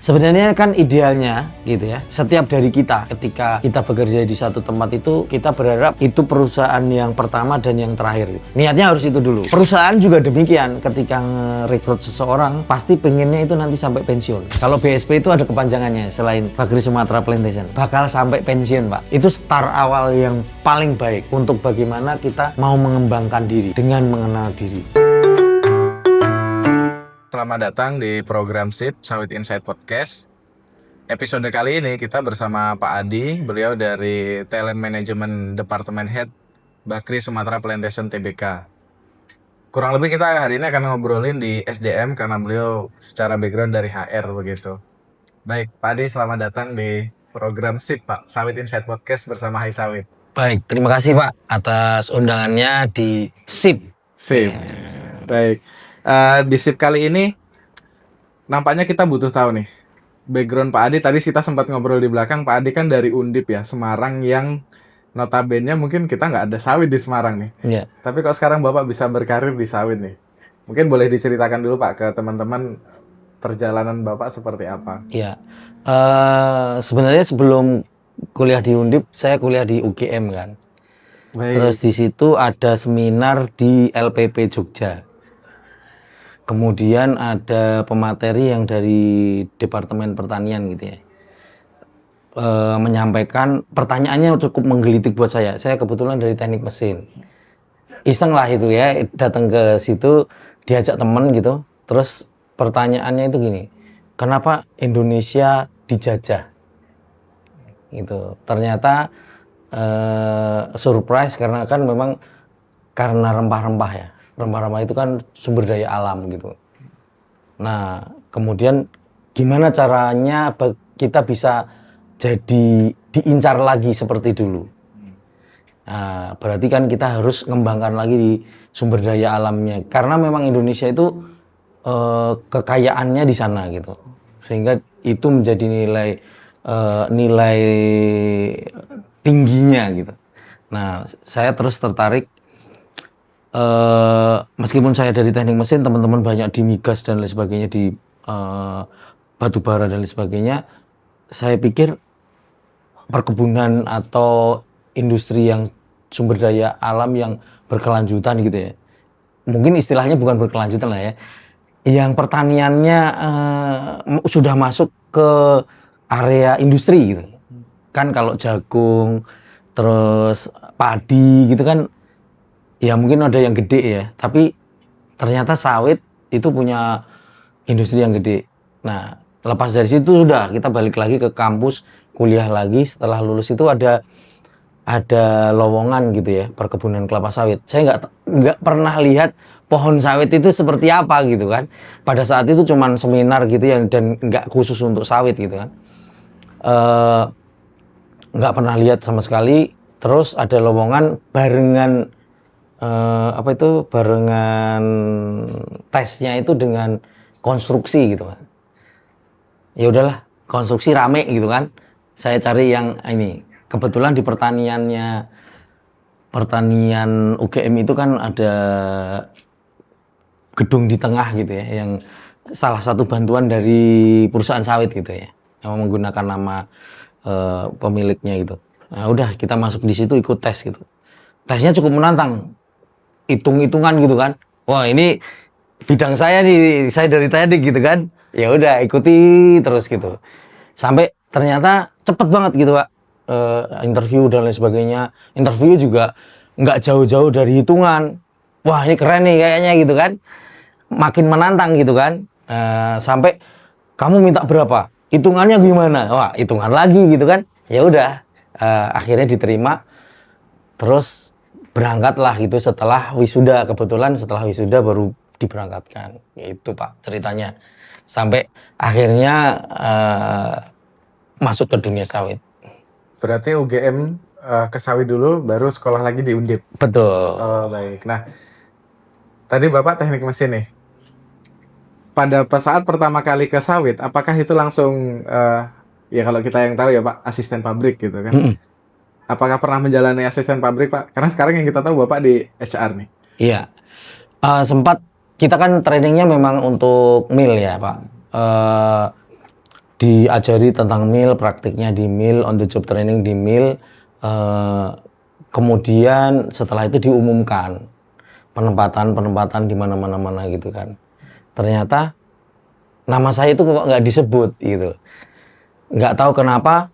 Sebenarnya kan idealnya gitu ya, setiap dari kita ketika kita bekerja di satu tempat itu, kita berharap itu perusahaan yang pertama dan yang terakhir gitu. Niatnya harus itu dulu. Perusahaan juga demikian, ketika ngerekrut seseorang pasti pengennya itu nanti sampai pensiun. Kalau BSP itu ada kepanjangannya, selain Bagri Sumatera Plantation, bakal sampai pensiun Pak. Itu start awal yang paling baik untuk bagaimana kita mau mengembangkan diri dengan mengenal diri. Selamat datang di program SIP Sawit Insight Podcast. Episode kali ini kita bersama Pak Adi, beliau dari Talent Management Department Head Bagri Sumatera Plantation Tbk. Kurang lebih kita hari ini akan ngobrolin di SDM karena beliau secara background dari HR begitu. Baik, Pak Adi, selamat datang di program SIP Pak, Sawit Insight Podcast bersama Hai Sawit. Baik, terima kasih Pak atas undangannya di SIP. SIP. Baik. Di SIP kali ini nampaknya kita butuh tahu nih background Pak Adi. Tadi kita sempat ngobrol di belakang, Pak Adi kan dari Undip ya, Semarang, yang notabene mungkin kita nggak ada sawit di Semarang nih. Ya. Tapi kok sekarang Bapak bisa berkarir di sawit nih? Mungkin boleh diceritakan dulu Pak ke teman-teman perjalanan Bapak seperti apa? Ya, sebenarnya sebelum kuliah di Undip, saya kuliah di UGM kan. Baik. Terus di situ ada seminar di LPP Jogja. Kemudian ada pemateri yang dari Departemen Pertanian gitu ya. Menyampaikan pertanyaannya cukup menggelitik buat saya. Saya kebetulan dari teknik mesin. Iseng lah itu ya, datang ke situ diajak temen gitu. Terus pertanyaannya itu gini, kenapa Indonesia dijajah? Gitu. Ternyata surprise karena kan memang karena rempah-rempah ya. Rempah-rempah itu kan sumber daya alam gitu. Nah, kemudian gimana caranya kita bisa jadi diincar lagi seperti dulu? Nah, berarti kan kita harus ngembangkan lagi di sumber daya alamnya. Karena memang Indonesia itu kekayaannya di sana gitu. Sehingga itu menjadi nilai tingginya gitu. Nah, saya terus tertarik. Meskipun saya dari teknik mesin, teman-teman banyak di migas dan lain sebagainya, di batu bara dan lain sebagainya, saya pikir perkebunan atau industri yang sumber daya alam yang berkelanjutan gitu ya, mungkin istilahnya bukan berkelanjutan lah ya, yang pertaniannya sudah masuk ke area industri gitu kan. Kalau jagung terus padi gitu kan ya mungkin ada yang gede ya, tapi ternyata sawit itu punya industri yang gede. Nah, lepas dari situ sudah kita balik lagi ke kampus, kuliah lagi. Setelah lulus itu ada lowongan gitu ya, perkebunan kelapa sawit. Saya nggak pernah lihat pohon sawit itu seperti apa gitu kan. Pada saat itu cuman seminar gitu ya, dan nggak khusus untuk sawit gitu kan. Nggak pernah lihat sama sekali. Terus ada lowongan barengan barengan tesnya itu dengan konstruksi gitu kan. Ya udahlah, konstruksi rame gitu kan. Saya cari yang ini. Kebetulan di pertanian UGM itu kan ada gedung di tengah gitu ya, yang salah satu bantuan dari perusahaan sawit gitu ya, yang menggunakan nama pemiliknya gitu. Nah udah, kita masuk di situ, ikut tes gitu. Tesnya cukup menantang, hitung-hitungan gitu kan. Wah, ini bidang saya nih, saya dari teknik gitu kan. Ya udah, ikuti terus gitu. Sampai ternyata cepet banget gitu Pak. Interview dan lain sebagainya. Interview juga nggak jauh-jauh dari hitungan. Wah, ini keren nih kayaknya gitu kan. Makin menantang gitu kan. Sampai kamu minta berapa? Hitungannya gimana? Wah, hitungan lagi gitu kan. Ya udah, akhirnya diterima. Terus berangkatlah gitu setelah wisuda. Kebetulan setelah wisuda baru diberangkatkan. Itu Pak ceritanya. Sampai akhirnya masuk ke dunia sawit. Berarti UGM ke sawit dulu, baru sekolah lagi di Undip. Betul. Oh baik. Nah, tadi Bapak teknik mesin nih. Pada saat pertama kali ke sawit, apakah itu langsung ya kalau kita yang tahu ya Pak, asisten pabrik gitu kan? Apakah pernah menjalani asisten pabrik Pak? Karena sekarang yang kita tahu Bapak di HR nih. Iya. Sempat, kita kan trainingnya memang untuk mill ya Pak. diajari tentang MIL, praktiknya di MIL, on the job training di MIL. Kemudian setelah itu diumumkan penempatan di mana gitu kan. Ternyata nama saya itu kok nggak disebut gitu. Nggak tahu kenapa.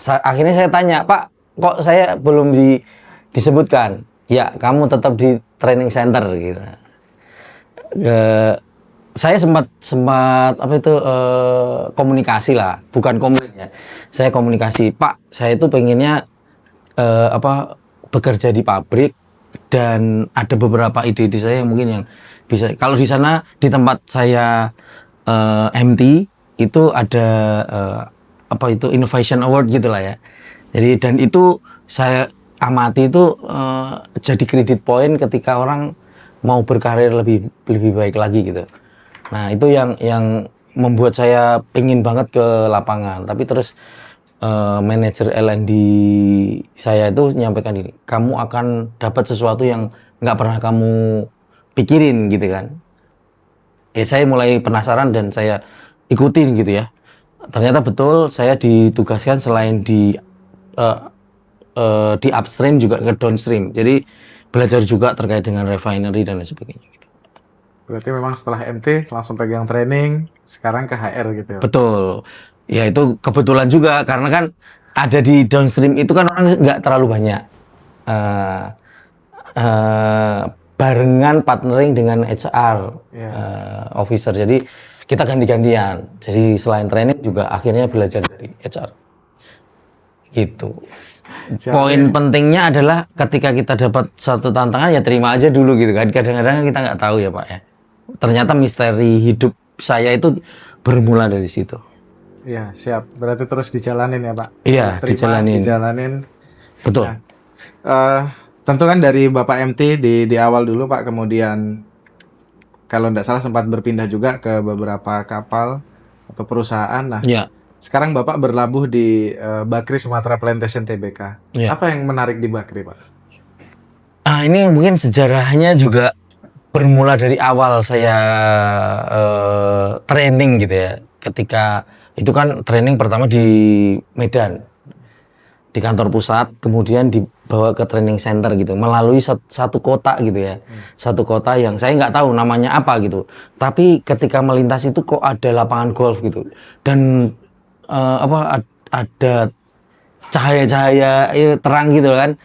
Akhirnya saya tanya, Pak, kok saya belum disebutkan? Ya, kamu tetap di training center gitu. Saya sempat apa itu komunikasi lah, bukan komplain ya. Saya komunikasi, Pak, saya itu pengennya bekerja di pabrik dan ada beberapa ide-ide saya yang mungkin yang bisa. Kalau di sana di tempat saya MT itu ada Innovation Award gitulah ya. Jadi dan itu saya amati itu jadi kredit point ketika orang mau berkarir lebih baik lagi gitu. Nah itu yang membuat saya pengen banget ke lapangan. Tapi terus manajer L&D saya itu menyampaikan ini, kamu akan dapat sesuatu yang nggak pernah kamu pikirin gitu kan. Saya mulai penasaran dan saya ikutin gitu ya. Ternyata betul saya ditugaskan selain di upstream juga ke downstream. Jadi belajar juga terkait dengan refinery dan lain sebagainya gitu. Berarti memang setelah MT langsung pegang training, sekarang ke HR gitu ya? Betul. Ya itu kebetulan juga karena kan ada di downstream itu kan orang nggak terlalu banyak. Barengan partnering dengan HR officer. Jadi kita ganti-gantian. Jadi selain training juga akhirnya belajar dari HR. Gitu. Poin pentingnya adalah ketika kita dapat satu tantangan ya terima aja dulu gitu kan. Kadang-kadang kita nggak tahu ya Pak ya. Ternyata misteri hidup saya itu bermula dari situ. Iya, siap. Berarti terus dijalanin ya Pak? Iya, dijalanin. Betul. Nah, tentu kan dari Bapak MT di awal dulu Pak, kemudian kalau tidak salah sempat berpindah juga ke beberapa kapal atau perusahaan. Nah, ya. Sekarang Bapak berlabuh di Bakri Sumatra Plantation Tbk. Ya. Apa yang menarik di Bakri Pak? Ini mungkin sejarahnya juga bermula dari awal saya training gitu ya. Ketika itu kan training pertama di Medan, di kantor pusat, kemudian dibawa ke training center gitu, melalui satu kota gitu ya. Satu kota yang saya nggak tahu namanya apa gitu. Tapi ketika melintas itu kok ada lapangan golf gitu. Dan ada cahaya-cahaya terang gitu kan.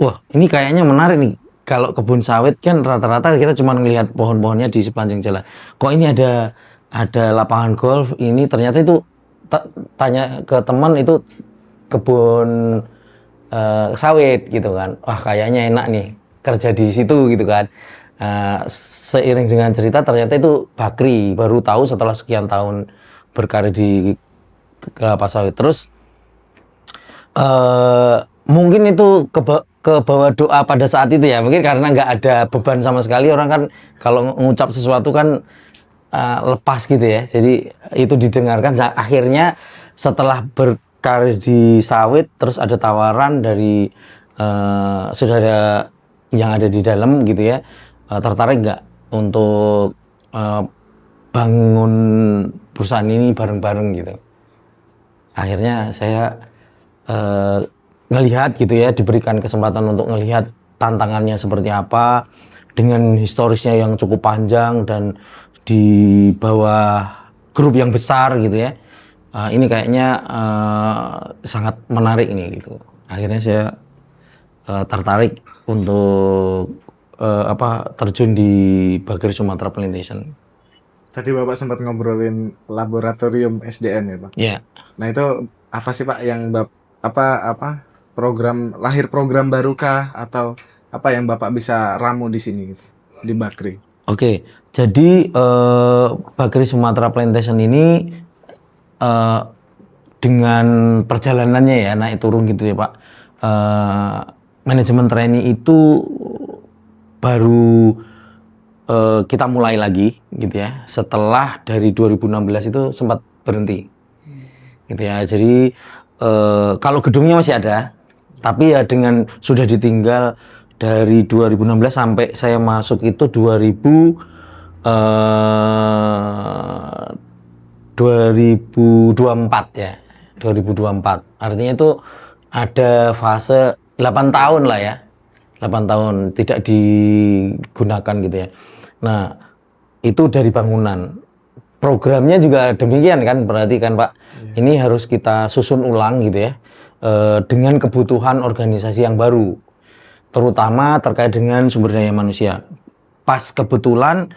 Wah, ini kayaknya menarik nih. Kalau kebun sawit kan rata-rata kita cuma ngelihat pohon-pohonnya di sepanjang jalan. Kok ini ada lapangan golf, ini ternyata itu tanya ke teman itu kebun sawit gitu kan. Wah, kayaknya enak nih kerja di situ gitu kan. Seiring dengan cerita ternyata itu Bakri, baru tahu setelah sekian tahun berkarir di kelapa sawit. Terus mungkin itu ke bawah doa pada saat itu ya, mungkin karena nggak ada beban sama sekali. Orang kan kalau ngucap sesuatu kan lepas gitu ya, jadi itu didengarkan. Akhirnya setelah berkarir di sawit terus ada tawaran dari saudara yang ada di dalam gitu ya, tertarik nggak untuk bangun perusahaan ini bareng-bareng gitu. Akhirnya saya ngelihat gitu ya, diberikan kesempatan untuk ngelihat tantangannya seperti apa dengan historisnya yang cukup panjang dan di bawah grup yang besar gitu ya. Ini kayaknya sangat menarik ini gitu. Akhirnya saya tertarik untuk terjun di Bakri Sumatra Plantation. Tadi Bapak sempat ngobrolin laboratorium SDM ya Pak? Iya. Nah itu apa sih Pak yang program barukah atau apa yang Bapak bisa ramu di sini gitu, di Bakri? Oke, jadi Bakri Sumatra Plantation ini dengan perjalanannya ya naik turun gitu ya Pak. Manajemen trainee itu baru kita mulai lagi gitu ya. Setelah dari 2016 itu sempat berhenti, gitu ya. Jadi kalau gedungnya masih ada, tapi ya dengan sudah ditinggal dari 2016 sampai saya masuk itu 2017 2024 ya. 2024. Artinya itu ada fase 8 tahun lah ya. 8 tahun tidak digunakan gitu ya. Nah, itu dari bangunan. Programnya juga demikian kan, berarti kan Pak. Ini harus kita susun ulang gitu ya. Dengan kebutuhan organisasi yang baru. Terutama terkait dengan sumber daya manusia. Pas kebetulan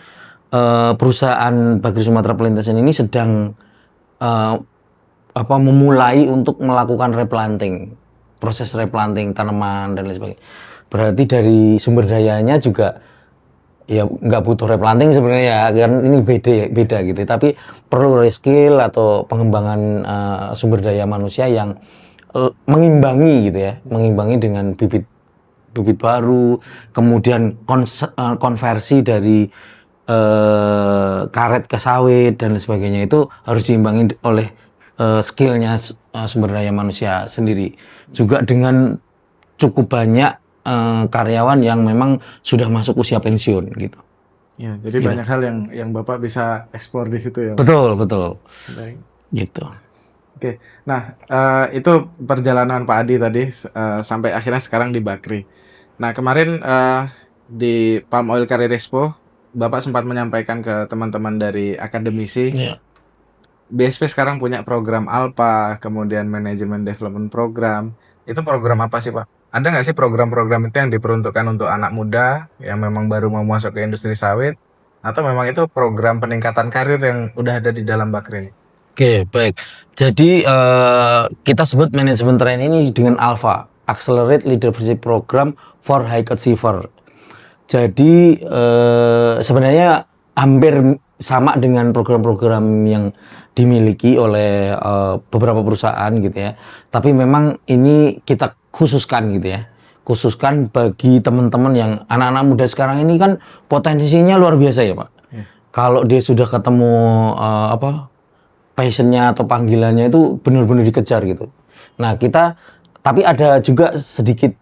perusahaan Bakri Sumatera Plantation ini sedang memulai untuk melakukan replanting, proses replanting tanaman dan lain sebagainya. Berarti dari sumber dayanya juga ya nggak butuh replanting sebenarnya ya, kan ini beda gitu. Tapi perlu reskill atau pengembangan sumber daya manusia yang mengimbangi gitu ya, mengimbangi dengan bibit baru, kemudian konversi dari karet ke sawit dan sebagainya, itu harus diimbangi oleh skillnya sumber daya manusia sendiri. Juga dengan cukup banyak karyawan yang memang sudah masuk usia pensiun gitu. Ya, jadi banyak hal yang Bapak bisa eksplor di situ ya, Pak? Betul. Baik. Gitu. Oke, nah itu perjalanan Pak Adi tadi sampai akhirnya sekarang di Bakri. Nah kemarin di Palm Oil Career Expo, Bapak sempat menyampaikan ke teman-teman dari akademisi, BSP sekarang punya program ALPA, kemudian Management Development Program. Itu program apa sih Pak? Ada nggak sih program-program itu yang diperuntukkan untuk anak muda yang memang baru mau masuk ke industri sawit? Atau memang itu program peningkatan karir yang udah ada di dalam Bakri ini? Oke, baik. Jadi kita sebut manajemen training ini dengan ALPHA, Accelerate Leadership Program for High Achiever. Jadi sebenarnya hampir sama dengan program-program yang dimiliki oleh beberapa perusahaan gitu ya. Tapi memang ini kita khususkan gitu ya. Khususkan bagi teman-teman yang anak-anak muda sekarang ini kan potensinya luar biasa ya Pak. Kalau dia sudah ketemu passionnya atau panggilannya itu benar-benar dikejar gitu. Nah tapi ada juga sedikit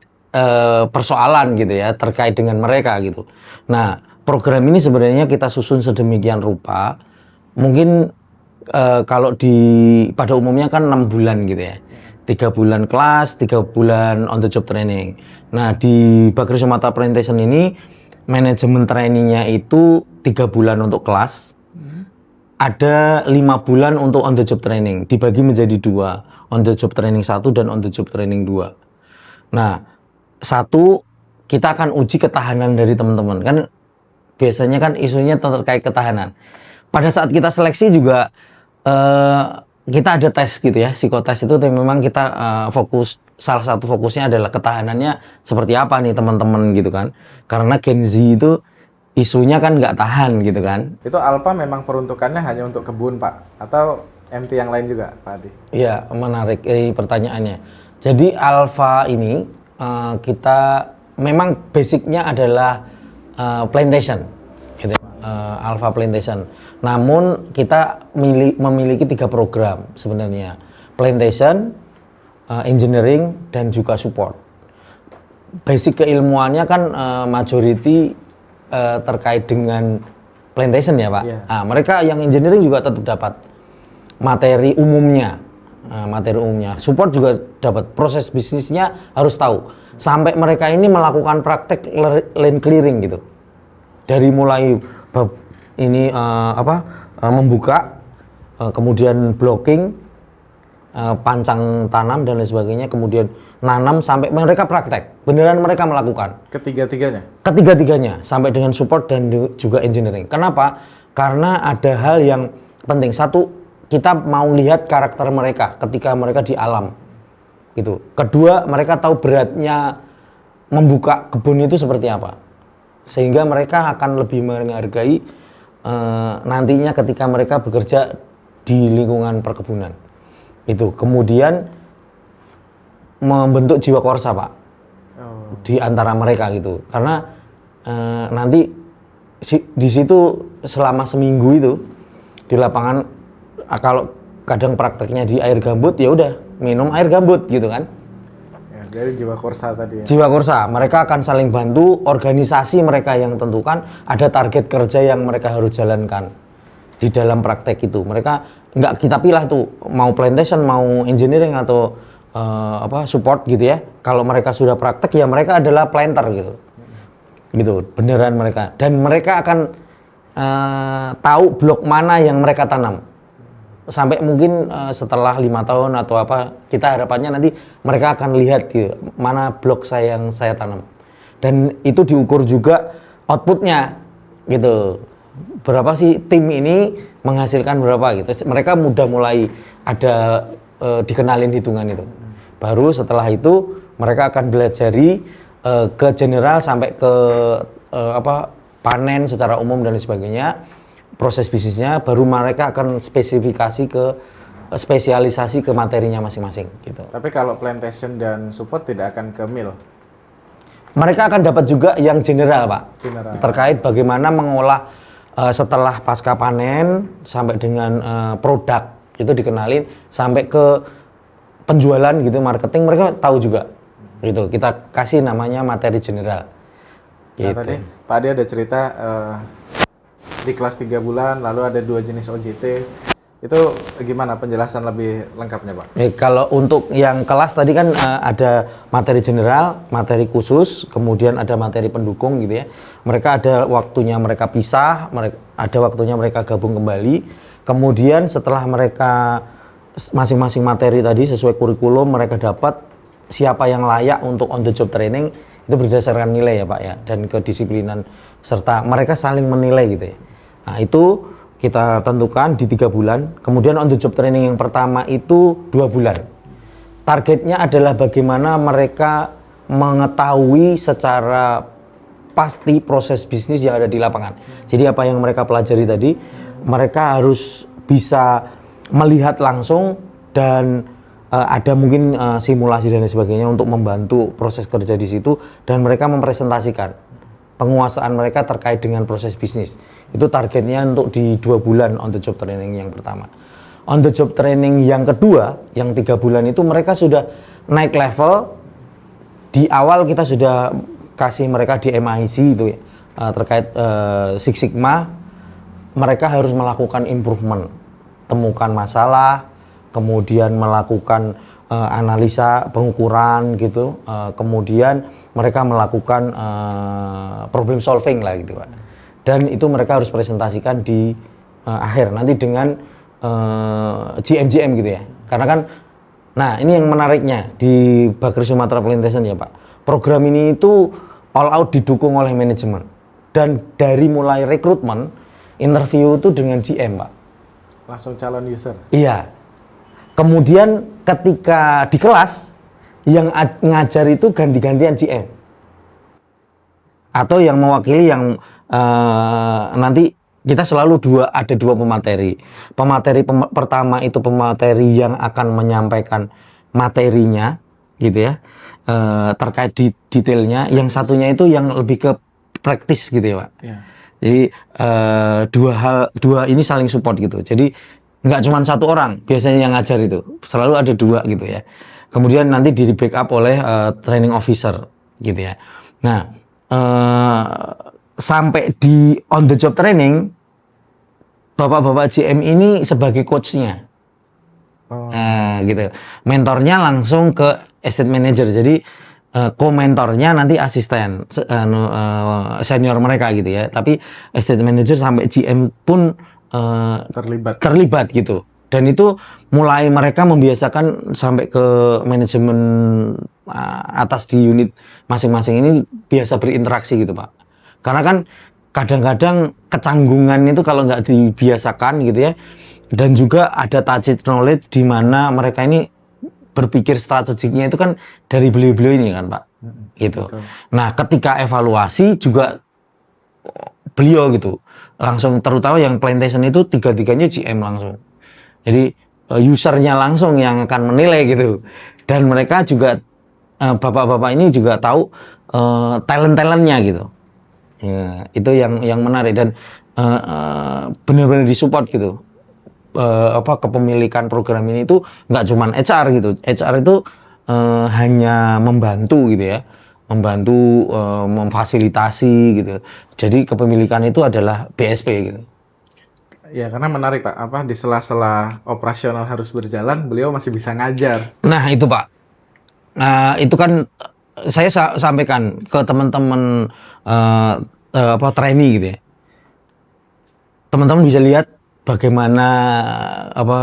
persoalan gitu ya terkait dengan mereka gitu. Nah program ini sebenarnya kita susun sedemikian rupa, mungkin kalau pada umumnya kan 6 bulan gitu ya. 3 bulan kelas, 3 bulan on the job training. Nah di Bakri Sumatera Plantation ini manajemen trainingnya itu 3 bulan untuk kelas, ada 5 bulan untuk on the job training, dibagi menjadi 2, on the job training 1 dan on the job training 2. Nah, 1 kita akan uji ketahanan dari teman-teman. Kan biasanya kan isunya terkait ketahanan. Pada saat kita seleksi juga kita ada tes gitu ya, psikotes itu memang kita salah satu fokusnya adalah ketahanannya seperti apa nih teman-teman gitu kan. Karena Gen Z itu isunya kan nggak tahan gitu kan. Itu ALPA memang peruntukannya hanya untuk kebun Pak? Atau MT yang lain juga Pak Adi? Iya, menarik pertanyaannya. Jadi ALPHA ini kita memang basicnya adalah plantation, gitu. ALPHA plantation. Namun kita memiliki 3 program sebenarnya: plantation, engineering, dan juga support. Basic keilmuannya kan majority terkait dengan plantation ya Pak. Nah, mereka yang engineering juga tetap dapat materi umumnya. Support juga dapat, proses bisnisnya harus tahu. Sampai mereka ini melakukan praktek land clearing gitu. Dari mulai membuka, kemudian blocking, pancang tanam dan lain sebagainya, kemudian nanam sampai mereka praktek. Beneran mereka melakukan. Ketiga-tiganya? Ketiga-tiganya, sampai dengan support dan juga engineering. Kenapa? Karena ada hal yang penting. 1, kita mau lihat karakter mereka ketika mereka di alam gitu. 2, mereka tahu beratnya membuka kebun itu seperti apa, sehingga mereka akan lebih menghargai nantinya ketika mereka bekerja di lingkungan perkebunan itu. Kemudian membentuk jiwa korsa Pak di antara mereka gitu, karena nanti di situ selama seminggu itu di lapangan, kalau kadang prakteknya di air gambut, ya udah minum air gambut gitu kan. Ya, jadi jiwa korsa tadi ya. Jiwa korsa, mereka akan saling bantu, organisasi mereka yang tentukan, ada target kerja yang mereka harus jalankan. di dalam praktek itu. Mereka nggak kita pilih tuh mau plantation, mau engineering atau support gitu ya. Kalau mereka sudah praktek ya mereka adalah planter gitu. Gitu, beneran mereka. Dan mereka akan tahu blok mana yang mereka tanam. Sampai mungkin setelah 5 tahun atau apa, kita harapannya nanti mereka akan lihat gitu, mana blok yang saya tanam. Dan itu diukur juga outputnya gitu. Berapa sih tim ini menghasilkan berapa gitu. Mereka mudah mulai ada dikenalin hitungan itu. Baru setelah itu mereka akan belajari ke general sampai ke panen secara umum dan sebagainya. Proses bisnisnya baru mereka akan spesialisasi ke materinya masing-masing gitu. Tapi kalau plantation dan support tidak akan ke mill. Mereka akan dapat juga yang general, Pak. General. Terkait bagaimana mengolah setelah pasca panen sampai dengan produk itu dikenalin sampai ke penjualan gitu, marketing mereka tahu juga. Gitu. Kita kasih namanya materi general. Gitu. Nah, tadi Pak Adi ada cerita di kelas 3 bulan lalu ada 2 jenis OJT. Itu gimana penjelasan lebih lengkapnya, Pak? Kalau untuk yang kelas tadi kan ada materi general, materi khusus, kemudian ada materi pendukung gitu ya. Mereka ada waktunya mereka pisah, ada waktunya mereka gabung kembali. Kemudian setelah mereka masing-masing materi tadi sesuai kurikulum mereka dapat, siapa yang layak untuk on the job training itu berdasarkan nilai ya Pak ya, dan kedisiplinan serta mereka saling menilai gitu ya. Nah itu kita tentukan di 3 bulan, kemudian on the job training yang pertama itu 2 bulan. Targetnya adalah bagaimana mereka mengetahui secara pasti proses bisnis yang ada di lapangan. Jadi apa yang mereka pelajari tadi, mereka harus bisa melihat langsung dan ada mungkin simulasi dan sebagainya untuk membantu proses kerja di situ, dan mereka mempresentasikan penguasaan mereka terkait dengan proses bisnis. Itu targetnya untuk di 2 bulan on the job training yang pertama. On the job training yang kedua, yang 3 bulan itu mereka sudah naik level. Di awal kita sudah kasih mereka di MIC itu ya, terkait Six Sigma. Mereka harus melakukan improvement, temukan masalah, kemudian melakukan analisa pengukuran gitu, kemudian mereka melakukan problem solving lah gitu Pak. Dan itu mereka harus presentasikan di akhir nanti dengan GM gitu ya. Karena kan, nah ini yang menariknya di Bakri Sumatera Plantation ya Pak. Program ini itu all out didukung oleh manajemen, dan dari mulai rekrutmen, interview itu dengan GM Pak. Langsung calon user. Iya. Kemudian ketika di kelas yang ngajar itu ganti-gantian GM atau yang mewakili yang nanti kita selalu ada dua pemateri. Pertama itu pemateri yang akan menyampaikan materinya gitu ya, terkait detailnya. Yang satunya itu yang lebih ke praktis gitu ya Pak. Ya. Jadi dua ini saling support gitu. Jadi nggak cuma satu orang biasanya yang ngajar itu, selalu ada 2 gitu ya. Kemudian nanti di backup oleh training officer gitu ya. Nah sampai di on the job training, bapak-bapak GM ini sebagai coachnya. Nah gitu, mentornya langsung ke estate manager. Jadi ko-mentornya nanti asisten senior mereka gitu ya. Tapi estate manager sampai GM pun terlibat gitu. Dan itu mulai mereka membiasakan sampai ke manajemen atas di unit masing-masing ini biasa berinteraksi gitu Pak. Karena kan kadang-kadang kecanggungan itu kalau nggak dibiasakan gitu ya. Dan juga ada tacit knowledge di mana mereka ini berpikir strategiknya itu kan dari beliau-beliau ini kan Pak. Gitu. Betul. Nah, ketika evaluasi juga beliau gitu. Langsung, terutama yang plantation itu 3-3-nya GM langsung. Jadi usernya langsung yang akan menilai gitu. Dan mereka juga bapak-bapak ini juga tahu talent-talentnya gitu. Ya, itu yang menarik dan benar-benar disupport gitu. Kepemilikan program ini itu nggak cuma HR gitu. HR itu hanya membantu gitu ya. Membantu memfasilitasi gitu. Jadi kepemilikan itu adalah BSP gitu. Ya, karena menarik Pak, apa di sela-sela operasional harus berjalan, beliau masih bisa ngajar. Nah itu Pak, nah itu kan saya sampaikan ke teman-teman apa trainee gitu ya. Teman-teman bisa lihat bagaimana apa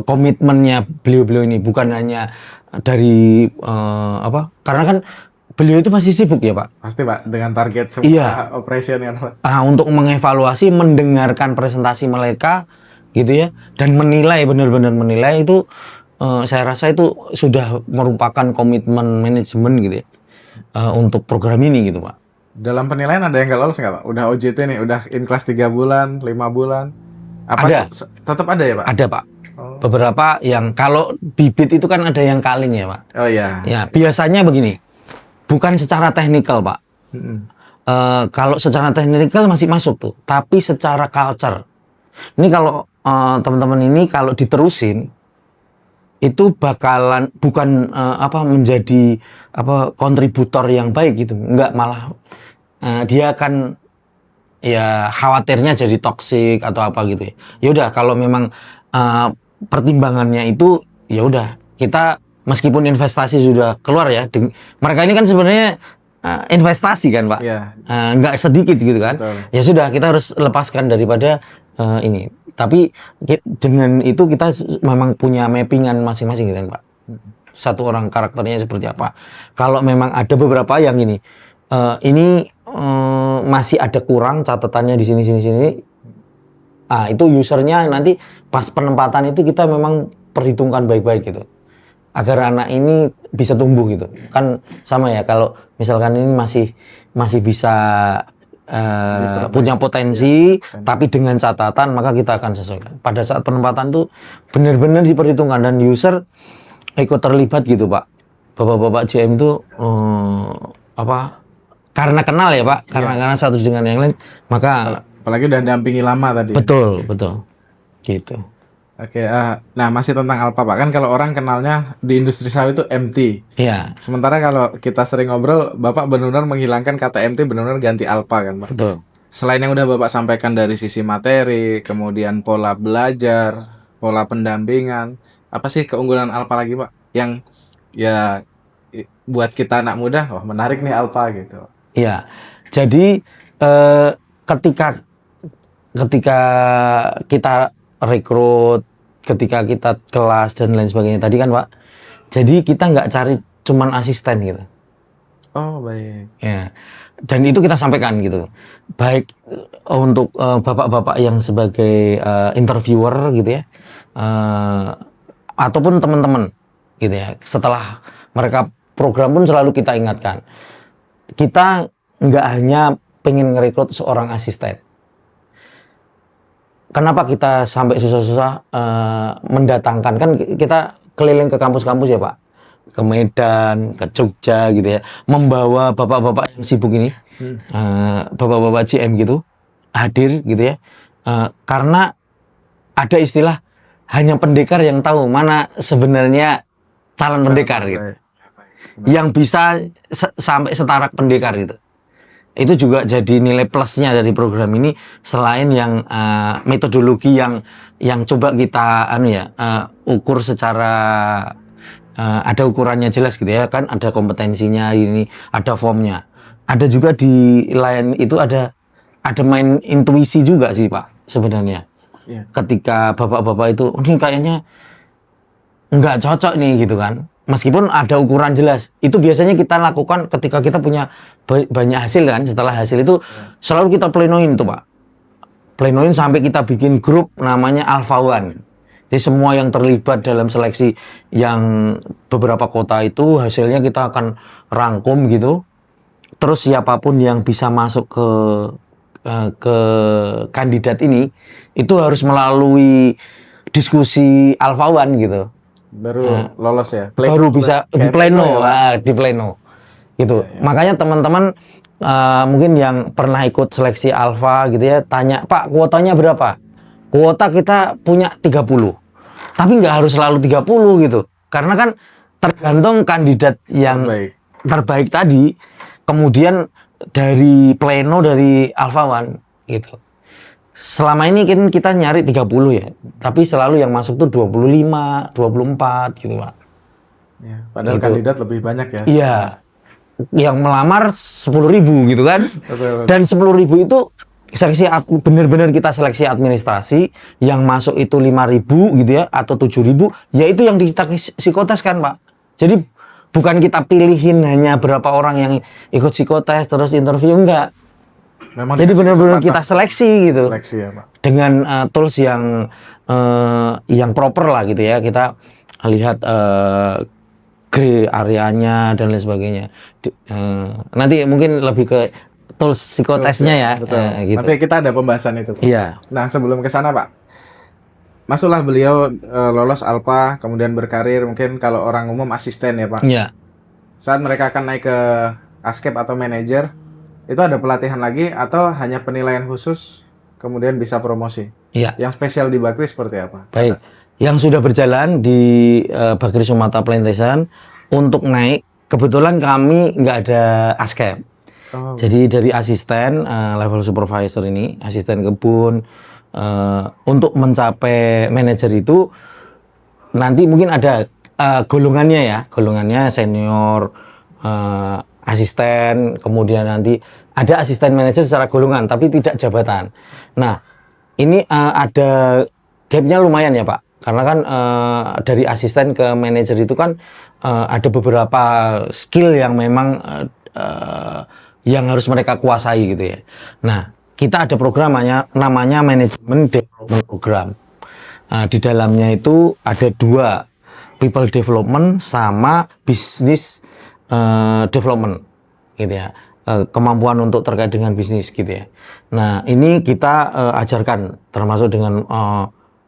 komitmennya beliau-beliau ini, bukan hanya dari apa, karena kan beliau itu masih sibuk ya Pak. Pasti Pak, dengan target semua Iya. operation kan Pak. Untuk mengevaluasi, mendengarkan presentasi mereka gitu ya, dan menilai, benar-benar menilai itu, saya rasa itu sudah merupakan komitmen manajemen gitu ya, untuk program ini gitu Pak. Dalam penilaian ada yang nggak lolos nggak Pak? Udah OJT nih, udah in class 3 bulan, 5 bulan. Apa Ada. tetap ada ya Pak? Ada Pak. Oh. Beberapa yang kalau bibit itu kan ada yang kaling ya Pak. Oh iya. Ya biasanya begini, bukan secara teknikal Pak. Mm-mm. Kalau secara teknikal masih masuk tuh, tapi secara culture, ini kalau teman-teman ini kalau diterusin itu bakalan bukan apa menjadi apa kontributor yang baik gitu, enggak, malah dia akan ya khawatirnya jadi toksik atau apa gitu ya. Ya udah kalau memang pertimbangannya itu ya udah, kita meskipun investasi sudah keluar ya, mereka ini kan sebenarnya investasi kan Pak, Iya. nggak sedikit gitu kan. Betul. Ya sudah, kita harus lepaskan daripada ini. Tapi dengan itu kita memang punya mappingan masing-masing gitu kan Pak. Satu orang karakternya seperti apa. Kalau memang ada beberapa yang ini masih ada kurang catatannya di sini. Itu usernya nanti pas penempatan itu kita memang perhitungkan baik-baik gitu, agar anak ini bisa tumbuh gitu. Kan sama ya, kalau misalkan ini masih bisa punya potensi, tapi dengan catatan, maka kita akan sesuaikan. Pada saat penempatan tuh benar-benar diperhitungkan, dan user ikut terlibat gitu Pak. Bapak-bapak JM tuh apa, karena kenal ya Pak, karena satu dengan yang lain, maka Apalagi udah dampingi lama tadi. betul gitu. Oke, nah masih tentang Alpha Pak, kan kalau orang kenalnya di industri sawit itu MT. Iya, Sementara kalau kita sering ngobrol, Bapak benar-benar menghilangkan kata MT, benar-benar ganti Alpha kan Pak. betul. Selain yang udah Bapak sampaikan dari sisi materi, kemudian pola belajar, pola pendampingan, apa sih keunggulan Alpha lagi Pak? Yang ya buat kita anak muda, wah menarik nih Alpha gitu. Iya. Jadi ketika kita rekrut, ketika kita kelas dan lain sebagainya tadi kan Pak, jadi kita nggak cari cuman asisten gitu. Oh baik. Ya. Dan itu kita sampaikan gitu, baik untuk bapak-bapak yang sebagai interviewer gitu ya, ataupun teman-teman gitu ya. Setelah mereka program pun selalu kita ingatkan, kita nggak hanya pengen ngerekrut seorang asisten. Kenapa kita sampai susah-susah mendatangkan, kan kita keliling ke kampus-kampus ya Pak, ke Medan, ke Jogja gitu ya, membawa bapak-bapak yang sibuk ini, bapak-bapak GM gitu, hadir gitu ya, karena ada istilah hanya pendekar yang tahu mana sebenarnya calon pendekar gitu, yang bisa sampai setara pendekar gitu. Itu juga jadi nilai plusnya dari program ini, selain yang metodologi yang coba kita ukur secara ada ukurannya jelas gitu ya, kan ada kompetensinya, ini ada formnya, ada juga di lain itu ada main intuisi juga sih Pak sebenarnya. Iya. Ketika bapak-bapak itu ini kayaknya nggak cocok nih gitu kan, meskipun ada ukuran jelas, itu biasanya kita lakukan ketika kita punya banyak hasil kan. Setelah hasil itu selalu kita plenoin tuh Pak, plenoin sampai kita bikin grup namanya Alpha One. Jadi semua yang terlibat dalam seleksi yang beberapa kota itu, hasilnya kita akan rangkum gitu. Terus siapapun yang bisa masuk ke kandidat ini itu harus melalui diskusi Alpha One gitu. Baru lolos ya. Baru bisa di pleno, ya. di pleno gitu. Makanya teman-teman mungkin yang pernah ikut seleksi Alpha gitu ya, tanya, Pak, kuotanya berapa? Kuota kita punya 30. Tapi nggak harus selalu 30 gitu. Karena kan tergantung kandidat yang terbaik tadi, kemudian dari pleno dari Alpha One gitu. selama ini kan kita nyari 30 ya, tapi selalu yang masuk tuh 25, 24 gitu Pak. Ya, padahal Gitu. kandidat lebih banyak ya. Iya, yang melamar 10.000 gitu kan. Betul. Dan 10.000 itu benar-benar kita seleksi administrasi, yang masuk itu 5.000 gitu ya, atau 7.000, ya itu yang kita psikotes kan Pak. Jadi bukan kita pilihin hanya berapa orang yang ikut psikotes terus interview, enggak. Memang Jadi dikasih benar-benar kesempatan. kita seleksi gitu. Seleksi ya Pak. Dengan tools yang proper lah gitu ya. Kita lihat gray areanya dan lain sebagainya. Nanti mungkin lebih ke tools psikotesnya ya. Betul. Gitu. Nanti kita ada pembahasan itu Pak. Iya. Nah sebelum ke sana Pak, masuklah beliau lolos Alpha, kemudian berkarir mungkin kalau orang umum asisten ya Pak. Iya. Saat mereka akan naik ke ASCAP atau manajer, itu ada pelatihan lagi atau hanya penilaian khusus kemudian bisa promosi? Iya. Yang spesial di Bakri seperti apa? Baik. Yang sudah berjalan di Bakri Sumatera Plantation untuk naik, kebetulan kami nggak ada ASCAP. Oh, Jadi dari asisten level supervisor ini, asisten kebun, untuk mencapai manajer itu nanti mungkin ada golongannya ya, golongannya senior, asisten, kemudian nanti ada asisten manajer secara golongan, tapi tidak jabatan. Nah, ini ada gapnya lumayan ya Pak, karena kan dari asisten ke manajer itu kan ada beberapa skill yang memang yang harus mereka kuasai gitu ya. Nah, kita ada program namanya Management Development Program. Di dalamnya itu ada 2, People Development sama Business Development gitu ya. Kemampuan untuk terkait dengan bisnis gitu ya. Nah, ini kita ajarkan termasuk dengan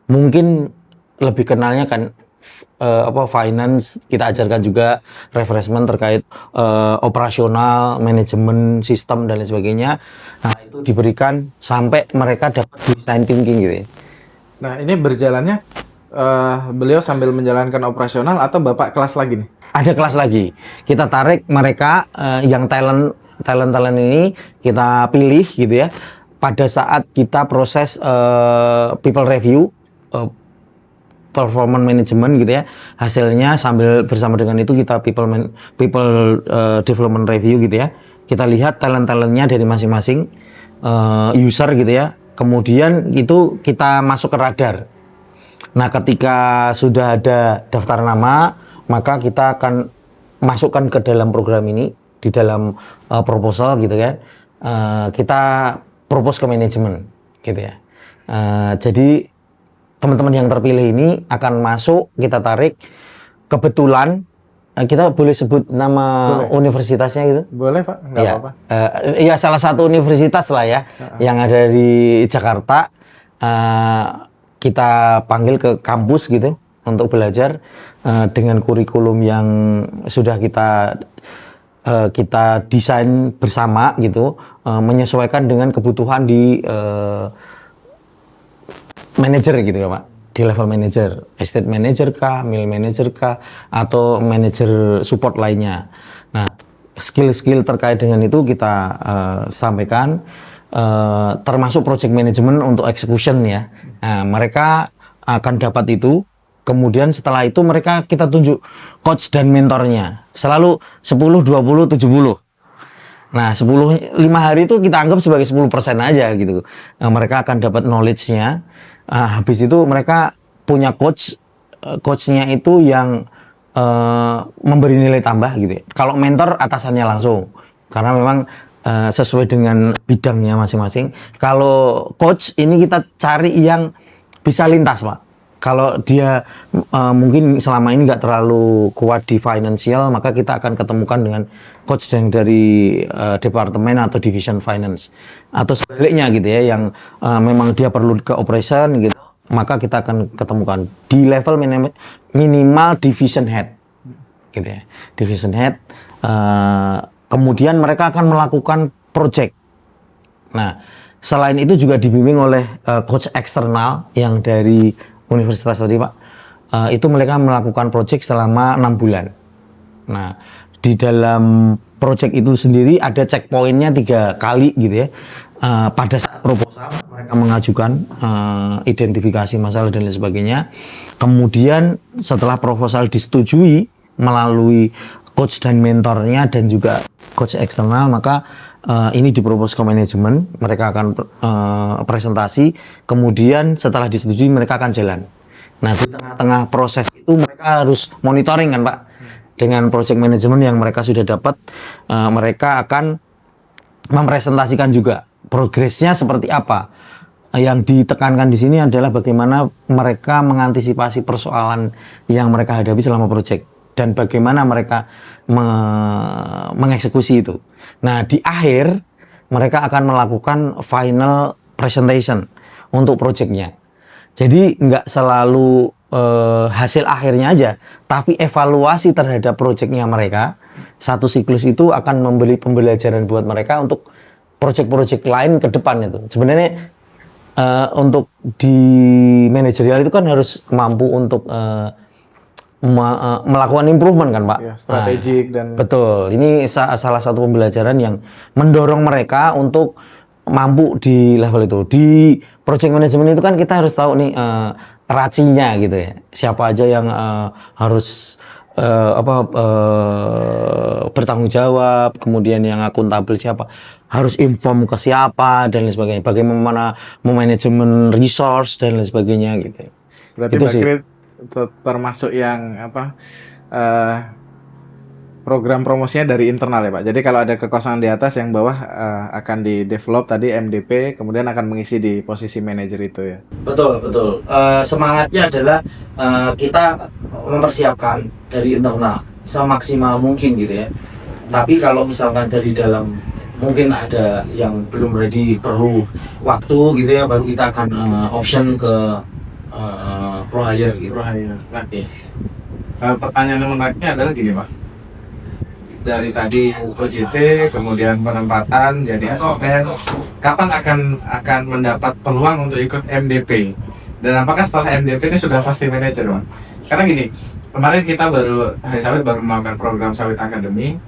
mungkin lebih kenalnya kan finance, kita ajarkan juga refreshment terkait operasional, manajemen sistem dan lain sebagainya. Nah, itu diberikan sampai mereka dapat design thinking gitu ya. nah ini berjalannya beliau sambil menjalankan operasional atau Bapak kelas lagi nih? Ada kelas lagi. Kita tarik mereka yang talent ini kita pilih gitu ya. Pada saat kita proses people review, performance management gitu ya, hasilnya sambil bersama dengan itu kita people development review gitu ya, kita lihat talent-talentnya dari masing-masing user gitu ya, kemudian itu kita masuk ke radar. Nah, ketika sudah ada daftar nama, maka kita akan masukkan ke dalam program ini, di dalam proposal gitu kan, kita propose ke manajemen gitu ya. Jadi teman-teman yang terpilih ini akan masuk, kita tarik. Kebetulan kita boleh sebut nama universitasnya gitu? Boleh Pak, nggak Ya, apa-apa. ya salah satu universitas lah ya, yang ada di Jakarta. Kita panggil ke kampus gitu untuk belajar dengan kurikulum yang sudah kita desain bersama gitu, menyesuaikan dengan kebutuhan di manajer gitu ya Pak, di level manajer, estate manager kah, mill manager kah, atau manajer support lainnya. Nah, skill-skill terkait dengan itu kita sampaikan, termasuk project management untuk execution ya. Nah, mereka akan dapat itu. Kemudian setelah itu mereka kita tunjuk coach dan mentornya. Selalu 10, 20, 70. Nah, 5 hari itu kita anggap sebagai 10% aja gitu. Mereka akan dapat knowledge-nya. Habis itu mereka punya coachnya itu yang memberi nilai tambah gitu ya. Kalau mentor atasannya langsung, karena memang sesuai dengan bidangnya masing-masing. Kalau coach ini kita cari yang bisa lintas Pak. Kalau dia mungkin selama ini nggak terlalu kuat di financial, maka kita akan ketemukan dengan coach yang dari departemen atau division finance, atau sebaliknya gitu ya, yang memang dia perlu ke operation gitu, maka kita akan ketemukan di level minimal division head gitu ya, division head. Kemudian mereka akan melakukan project. Nah, selain itu juga dibimbing oleh coach eksternal yang dari universitas tadi Pak, itu mereka melakukan project selama 6 bulan. Nah, di dalam project itu sendiri ada checkpointnya 3 kali gitu ya. pada saat proposal mereka mengajukan identifikasi masalah dan lain sebagainya. Kemudian setelah proposal disetujui melalui coach dan mentornya dan juga coach eksternal, maka ini dipropos ke manajemen, mereka akan presentasi, kemudian setelah disetujui mereka akan jalan. Nah, di tengah-tengah proses itu mereka harus monitoring kan Pak, dengan project management yang mereka sudah dapat, mereka akan mempresentasikan juga progresnya seperti apa. Yang ditekankan di sini adalah bagaimana mereka mengantisipasi persoalan yang mereka hadapi selama project dan bagaimana mereka mengeksekusi itu. Nah, di akhir mereka akan melakukan final presentation untuk projectnya. Jadi nggak selalu hasil akhirnya aja, tapi evaluasi terhadap projectnya mereka. Satu siklus itu akan memberi pembelajaran buat mereka untuk project-project lain ke depan itu. Sebenarnya untuk di manajerial itu kan harus mampu untuk melakukan improvement kan Pak. Ya, strategik dan betul. Ini salah satu pembelajaran yang mendorong mereka untuk mampu di level itu. Di project management itu kan kita harus tahu nih racinya gitu ya. Siapa aja yang harus bertanggung jawab, kemudian yang akuntabel siapa, harus inform ke siapa dan lain sebagainya. Bagaimana memanajemen resource dan lain sebagainya gitu. berarti Itu Mbak sih. Krit termasuk yang program promosinya dari internal ya Pak. Jadi kalau ada kekosongan di atas, yang bawah akan di develop tadi MDP, kemudian akan mengisi di posisi manajer itu ya. Betul, betul. Semangatnya adalah kita mempersiapkan dari internal semaksimal mungkin gitu ya. Tapi kalau misalkan dari dalam mungkin ada yang belum ready, perlu waktu gitu ya, baru kita akan option ke pro hire gitu. Pro hire. Nah, Iya. pertanyaan yang menariknya adalah gini Pak. Dari tadi OJT, kemudian penempatan jadi asisten, kapan akan mendapat peluang untuk ikut MDP? Dan apakah setelah MDP ini sudah pasti manajer, Pak? Karena gini, kemarin kita Hari Sawit baru melakukan program Sawit Academy.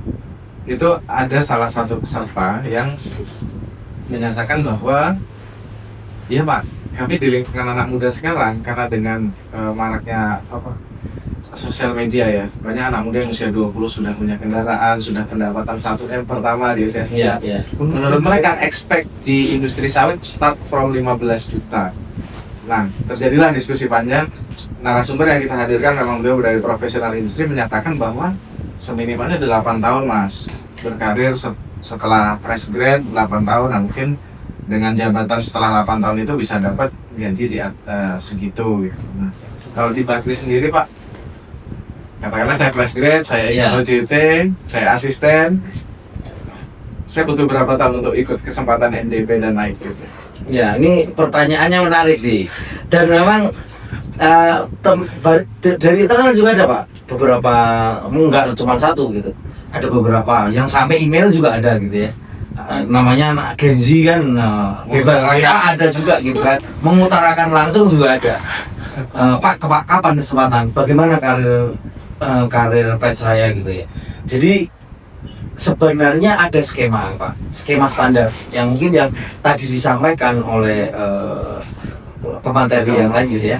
Itu ada salah satu peserta yang menyatakan bahwa, iya Pak, kami di lingkungan anak muda sekarang, karena dengan maraknya sosial media ya, banyak anak muda yang usia 20 sudah punya kendaraan, sudah pendapatan 1M pertama di usia sekian. Iya. Menurut mereka expect di industri sawit start from 15 juta. Nah, terjadilah diskusi panjang. Narasumber yang kita hadirkan memang beliau dari profesional industri, menyatakan bahwa seminimalnya 8 tahun Mas berkarir setelah fresh grade 8 tahun. Nah, mungkin dengan jabatan setelah 8 tahun itu bisa dapat gaji di segitu gitu. Nah, kalau di Bakri sendiri Pak, katakanlah saya fresh grade, saya ikut OJT, saya asisten, saya butuh berapa tahun untuk ikut kesempatan MDP dan naik gitu? Ya, ini pertanyaannya menarik nih. Dan memang dari internal juga ada Pak, beberapa, enggak cuma satu gitu. Ada beberapa yang sampai email juga ada gitu ya. Namanya anak Gen Z kan, bebas ya, ada juga gitu kan. Mengutarakan langsung juga ada. Pak, kapan kesempatan? Bagaimana karir pet saya gitu ya. Jadi sebenarnya ada skema Pak, skema standar yang mungkin yang tadi disampaikan oleh pemateri yang lain gitu ya.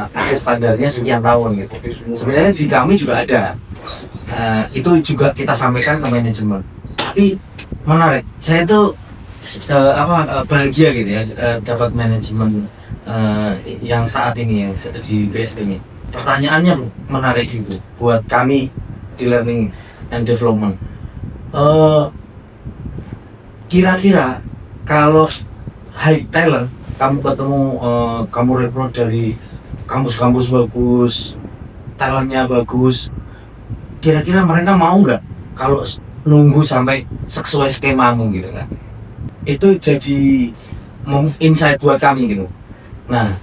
Ada standarnya sekian tahun gitu. Sebenarnya di kami juga ada. Itu juga kita sampaikan ke manajemen. Tapi menarik, saya tuh bahagia gitu ya dapat manajemen yang saat ini yang di BSP ini. Pertanyaannya menarik gitu buat kami di learning and development. Kira-kira kalau high talent, kamu ketemu, kamu rekrut dari kampus-kampus bagus, talentnya bagus, kira-kira mereka mau nggak kalau nunggu sampai sesuai skemamu gitu kan? Itu jadi insight buat kami gitu. Nah,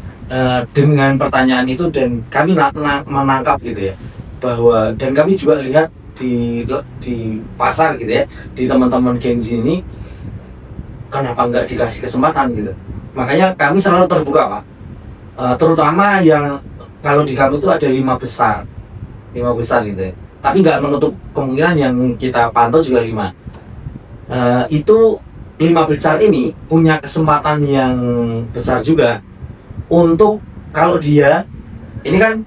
dengan pertanyaan itu dan kami menangkap gitu ya, bahwa dan kami juga lihat di pasar gitu ya, di teman-teman Gen Z ini, kenapa nggak dikasih kesempatan gitu. Makanya kami selalu terbuka Pak, terutama yang kalau di kami itu ada 5 besar gitu ya. Tapi nggak menutup kemungkinan yang kita pantau juga 5. Itu 5 besar ini punya kesempatan yang besar juga untuk kalau dia ini kan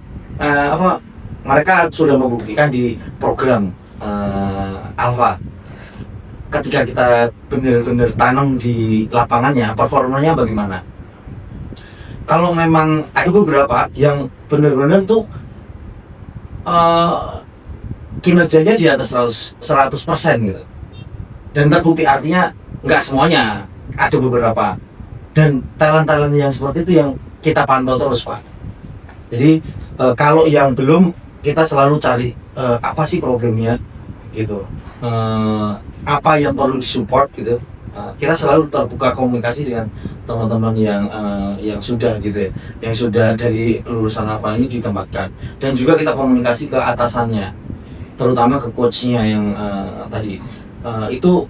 mereka sudah membuktikan di program Alpha. Ketika kita benar-benar tanam di lapangannya, performanya bagaimana? Kalau memang ada beberapa yang benar-benar tuh kinerjanya di atas 100% gitu, dan terbukti, artinya nggak semuanya, ada beberapa, dan talent-talent yang seperti itu yang kita pantau terus Pak. Jadi kalau yang belum, kita selalu cari apa sih problemnya gitu, apa yang perlu disupport gitu. Kita selalu terbuka komunikasi dengan teman-teman yang sudah gitu ya, yang sudah dari lulusan Alpha ini ditempatkan, dan juga kita komunikasi ke atasannya, terutama ke coachnya yang tadi itu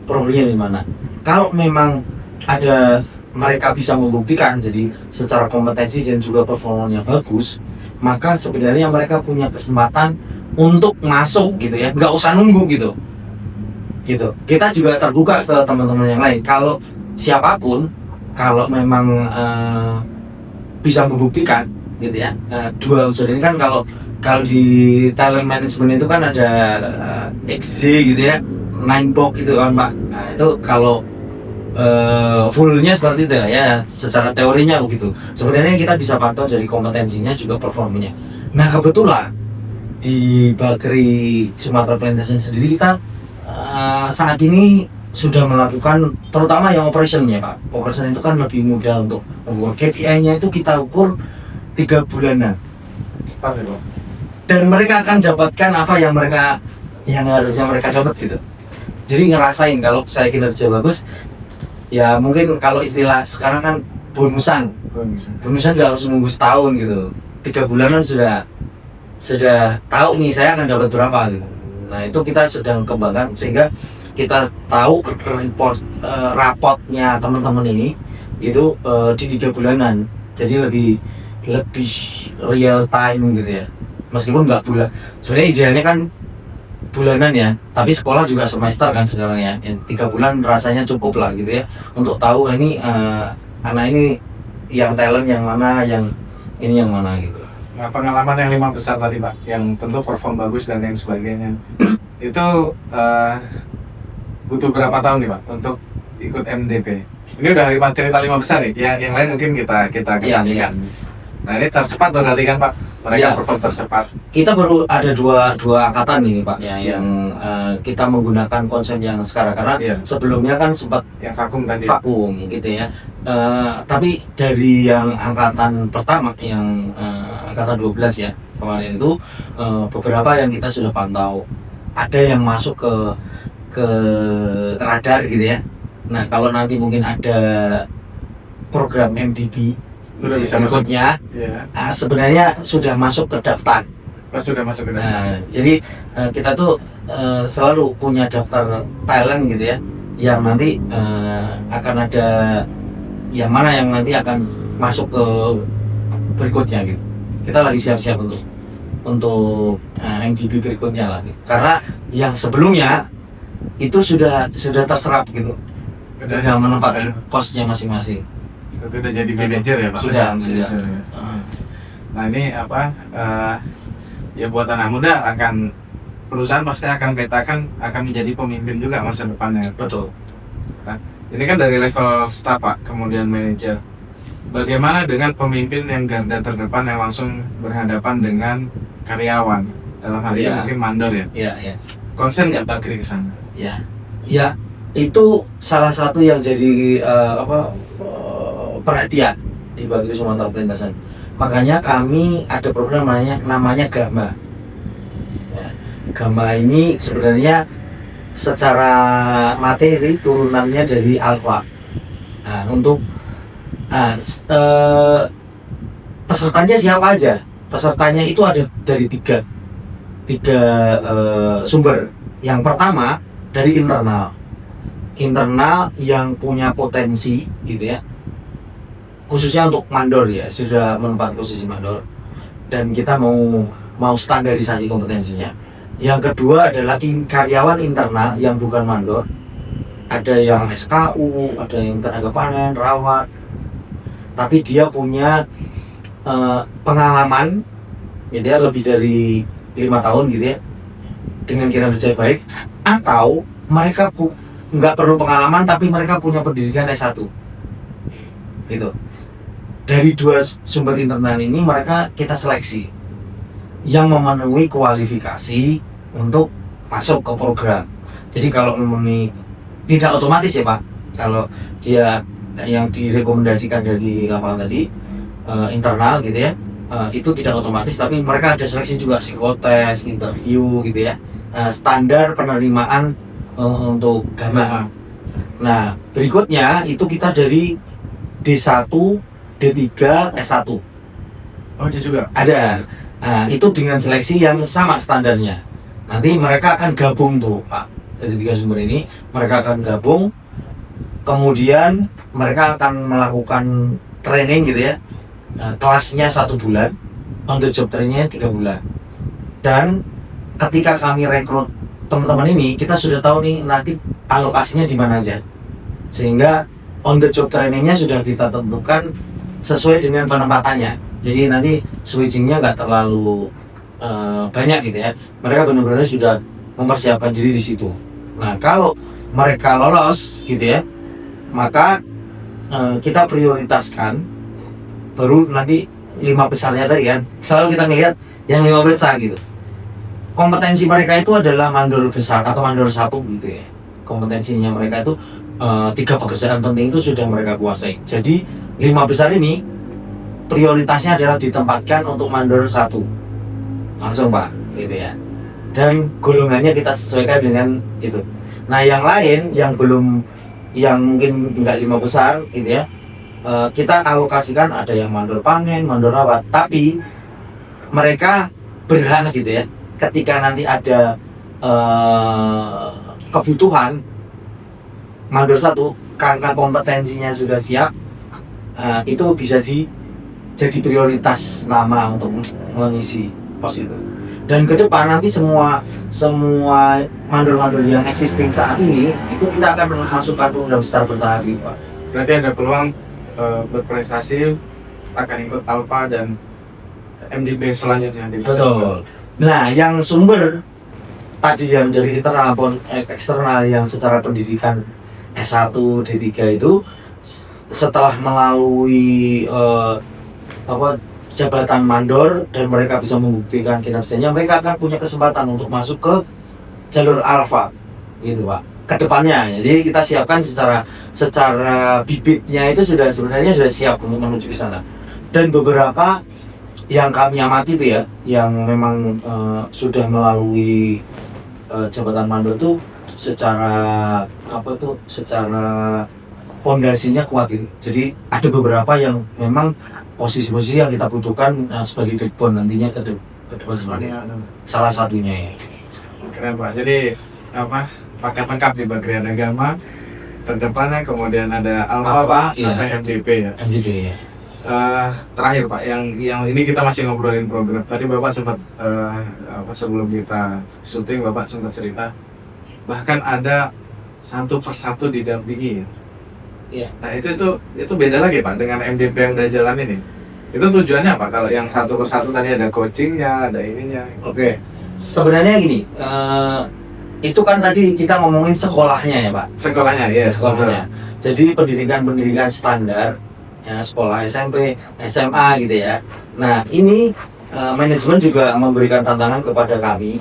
problemnya di mana. Kalau memang ada mereka bisa membuktikan jadi secara kompetensi dan juga performanya bagus, maka sebenarnya mereka punya kesempatan untuk masuk gitu ya, nggak usah nunggu gitu. Kita juga terbuka ke teman-teman yang lain. Kalau siapapun, kalau memang bisa membuktikan gitu ya, dua unsur ini kan, kalau di talent management itu kan ada XZ gitu ya, 9 box gitu kan Pak. Nah itu kalau fullnya seperti itu ya, secara teorinya begitu. Sebenarnya kita bisa pantau dari kompetensinya juga performanya. Nah kebetulan di Bakri Sumatera Plantation sendiri kita saat ini sudah melakukan, terutama yang operationnya Pak. Operation itu kan lebih mudah untuk mengukur. KPI-nya itu kita ukur 3 bulanan. Cepat ya Pak. Dan mereka akan dapatkan apa yang harusnya mereka dapat gitu. Jadi ngerasain kalau saya kinerja bagus, ya mungkin kalau istilah sekarang kan bonusan nggak harus nunggu setahun gitu. 3 bulanan sudah tahu nih saya akan dapat berapa gitu. Nah itu kita sedang kembangkan sehingga kita tahu rapotnya teman-teman ini itu di 3 bulanan, jadi lebih real time gitu ya, meskipun nggak bulan. Sebenarnya idealnya kan bulanan ya, tapi sekolah juga semester kan sekarang ya. 3 bulan rasanya cukup lah gitu ya, untuk tahu ini anak ini yang talent yang mana, yang ini yang mana gitu. Nah, pengalaman yang 5 besar tadi Pak, yang tentu perform bagus dan yang sebagainya, itu butuh berapa tahun nih Pak untuk ikut MDP? Ini udah cerita 5 besar nih, yang lain mungkin kita kesampingkan. Iya. Nah ini tercepat berarti kan Pak, mereka perform tercepat. Kita baru ada dua angkatan ini Pak ya, yang kita menggunakan konsep yang sekarang, karena sebelumnya kan sempat yang vakum gitu ya. Tapi dari yang angkatan pertama, yang angkatan 12 ya kemarin itu, beberapa yang kita sudah pantau, ada yang masuk ke radar gitu ya. Nah kalau nanti mungkin ada program MDB sudah bisa masuknya, sebenarnya sudah masuk ke daftar. Sudah masuk ke daftar. Nah, jadi kita tuh selalu punya daftar talent gitu ya, yang nanti akan ada yang mana yang nanti akan masuk ke berikutnya gitu. Kita lagi siap-siap untuk MDB berikutnya lagi, karena yang sebelumnya itu sudah terserap gitu, udah menempati posnya masing-masing. Itu udah jadi manajer ya Pak? Sudah. Nah ini ya buat anak muda, perusahaan pasti akan petakan akan menjadi pemimpin juga masa depannya. Betul. Nah, ini kan dari level staff Pak, kemudian manajer. Bagaimana dengan pemimpin yang garda terdepan yang langsung berhadapan dengan karyawan? Dalam hal ini mungkin mandor ya? Iya. Konsen nggak Bakri ke sana? Ya, itu salah satu yang jadi perhatian di Bakri Sumatera Plantation. Makanya kami ada program namanya Gama. Ya, Gama ini sebenarnya secara materi turunannya dari Alpha. Nah, untuk pesertanya siapa aja? Pesertanya itu ada dari tiga sumber. Yang pertama dari internal yang punya potensi gitu ya, khususnya untuk mandor ya, sudah menempati posisi mandor, dan kita mau standarisasi kompetensinya. Yang kedua adalah karyawan internal yang bukan mandor, ada yang SKU, ada yang tenaga panen, rawat, tapi dia punya pengalaman gitu ya, lebih dari 5 tahun gitu ya, dengan kinerja baik, atau mereka nggak perlu pengalaman tapi mereka punya pendidikan S1 gitu. Dari dua sumber internal ini mereka kita seleksi yang memenuhi kualifikasi untuk masuk ke program. Jadi kalau memenuhi, tidak otomatis ya Pak, kalau dia yang direkomendasikan dari lapangan tadi internal gitu ya, itu tidak otomatis, tapi mereka ada seleksi juga, psikotes, interview gitu ya, standar penerimaan untuk Gama. Nah berikutnya itu kita dari D1, D3, S1. Oh dia juga? Ada. Nah itu dengan seleksi yang sama standarnya. Nanti mereka akan gabung tuh Pak, dari 3 sumber ini mereka akan gabung, kemudian mereka akan melakukan training gitu ya, kelasnya 1 bulan, on the job trainingnya 3 bulan. Dan ketika kami rekrut teman-teman ini, kita sudah tahu nih nanti alokasinya di mana aja, sehingga on the job trainingnya sudah kita tentukan sesuai dengan penempatannya. Jadi nanti switchingnya nggak terlalu banyak gitu ya. Mereka benar-benar sudah mempersiapkan diri di situ. Nah kalau mereka lolos gitu ya, maka kita prioritaskan baru nanti 5 besarnya tadi kan. Selalu kita melihat yang 5 besar gitu. Kompetensi mereka itu adalah mandor besar atau mandor 1 gitu ya. Kompetensinya mereka itu 3 pekerjaan penting itu sudah mereka kuasai. Jadi 5 besar ini prioritasnya adalah ditempatkan untuk mandor 1 langsung Pak gitu ya, dan golongannya kita sesuaikan dengan itu. Nah yang lain yang belum, yang mungkin enggak 5 besar gitu ya, kita alokasikan, ada yang mandor panen, mandor rawat, tapi mereka berhak gitu ya, ketika nanti ada kebutuhan mandor 1 karena kompetensinya sudah siap, itu bisa jadi prioritas nama untuk mengisi pos itu. Dan ke depan nanti semua mandor-mandor yang existing saat ini itu kita akan masukkan program secara bertahap Pak. Berarti ada peluang berprestasi akan ikut Alpha dan MDP selanjutnya di masa depan. Betul. Nah yang sumber tadi yang dari internal maupun eksternal yang secara pendidikan S1, D3 itu setelah melalui jabatan mandor dan mereka bisa membuktikan kinerjanya, mereka akan punya kesempatan untuk masuk ke jalur alfa gitu Pak, kedepannya. Jadi kita siapkan secara bibitnya itu sebenarnya sudah siap untuk menuju ke sana. Dan beberapa yang kami amati itu ya, yang memang sudah melalui jabatan mandor tuh secara fondasinya kuat gitu. Jadi ada beberapa yang memang posisi-posisi yang kita butuhkan sebagai backbone nantinya ke depan sebagai salah satunya ya. Keren Pak. Jadi paket lengkap di Bagrian Agama. Terdepannya kemudian ada Alpha sampai MDP ya. MDP ya. Terakhir Pak, yang ini kita masih ngobrolin program. Tadi Bapak sempat sebelum kita syuting Bapak sempat cerita bahkan ada 1 persatu didampingi ya. Iya. Nah itu beda lagi Pak dengan MDP yang udah jalan ini. Itu tujuannya apa? Kalau yang 1 persatu tadi ada coachingnya, ada ininya. Oke. Sebenarnya gini, itu kan tadi kita ngomongin sekolahnya ya Pak. Sekolahnya, yes. Sekolahnya. Jadi pendidikan standar, ya, sekolah SMP, SMA gitu ya. Nah ini manajemen juga memberikan tantangan kepada kami.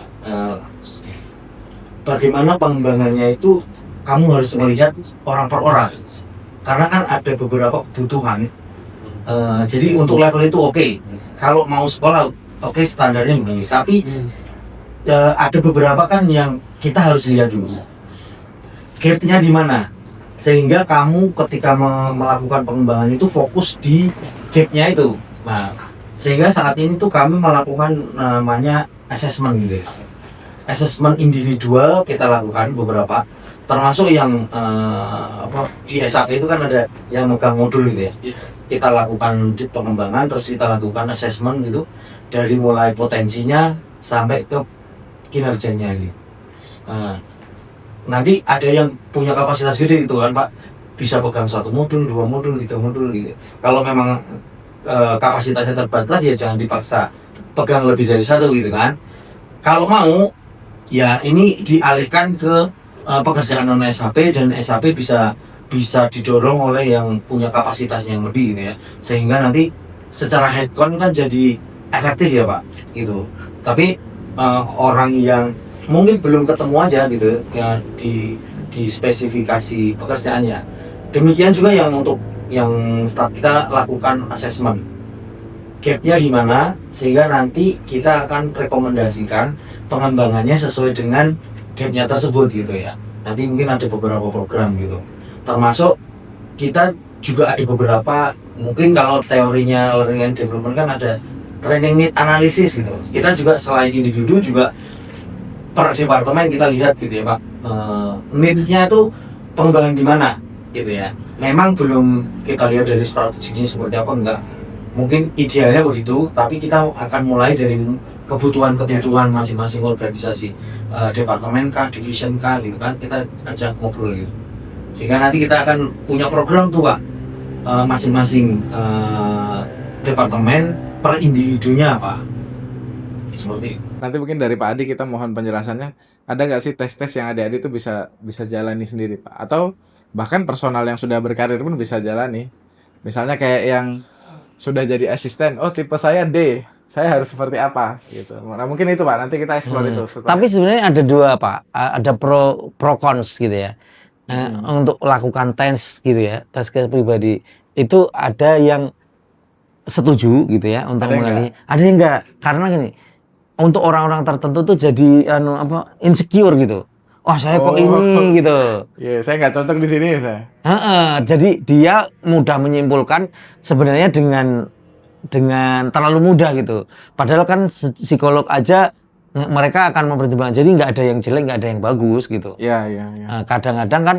Bagaimana pengembangannya itu kamu harus melihat orang per orang. Karena kan ada beberapa kebutuhan, jadi untuk level itu oke. Kalau mau sekolah oke, standarnya begini. Tapi ada beberapa kan yang kita harus lihat dulu gapnya di mana, sehingga kamu ketika melakukan pengembangan itu fokus di gapnya itu. Nah sehingga saat ini tuh kami melakukan namanya assessment gitu ya. Assessment individual kita lakukan beberapa, termasuk yang di SAP itu kan ada yang megang modul gitu ya. Kita lakukan di pengembangan, terus kita lakukan assessment gitu, dari mulai potensinya sampai ke kinerjanya gitu. nanti ada yang punya kapasitas gede itu kan Pak, bisa pegang 1 modul, 2 modul, 3 modul gitu. Kalau memang kapasitasnya terbatas ya jangan dipaksa pegang lebih dari 1 gitu kan. Kalau mau ya ini dialihkan ke pekerjaan non SHP, dan SHP bisa didorong oleh yang punya kapasitas yang lebih gitu ya, sehingga nanti secara headcount kan jadi efektif ya Pak gitu. Tapi orang yang mungkin belum ketemu aja gitu ya di spesifikasi pekerjaannya, demikian juga yang untuk yang start kita lakukan assessment gapnya di mana, sehingga nanti kita akan rekomendasikan pengembangannya sesuai dengan gapnya tersebut gitu ya. Nanti mungkin ada beberapa program gitu, termasuk kita juga ada beberapa, mungkin kalau teorinya learning and development kan ada training need analysis gitu. Kita juga selain individu juga per departemen kita lihat gitu ya Pak, need-nya itu pengembangan di mana gitu ya. Memang belum kita lihat dari strateginya seperti apa, enggak. Mungkin idealnya begitu, tapi kita akan mulai dari kebutuhan masing-masing organisasi, departemen kah, division kah gitu kan, kita ajak ngobrol gitu. Sehingga nanti kita akan punya program tuh Pak, masing-masing departemen per individunya apa. Seperti itu. Nanti mungkin dari Pak Adi kita mohon penjelasannya, ada nggak sih tes-tes yang adik-adik itu bisa jalani sendiri Pak? Atau bahkan personal yang sudah berkarir pun bisa jalani. Misalnya kayak yang sudah jadi asisten, oh tipe saya D, saya harus seperti apa gitu. Nah, mungkin itu Pak, nanti kita explore itu setelah. Tapi sebenarnya ada 2 Pak, ada pro cons gitu ya. Untuk lakukan tes gitu ya, tes ke pribadi itu ada yang setuju gitu ya untuk Ada yang mengalih, ada yang enggak, karena gini, untuk orang-orang tertentu tuh jadi insecure gitu. Wah saya kok ini gitu. Iya, saya nggak cocok di sini saya. Jadi dia mudah menyimpulkan sebenarnya dengan terlalu mudah gitu. Padahal kan psikolog aja mereka akan mempertimbangkan. Jadi nggak ada yang jelek, nggak ada yang bagus gitu. Iya. Kadang-kadang kan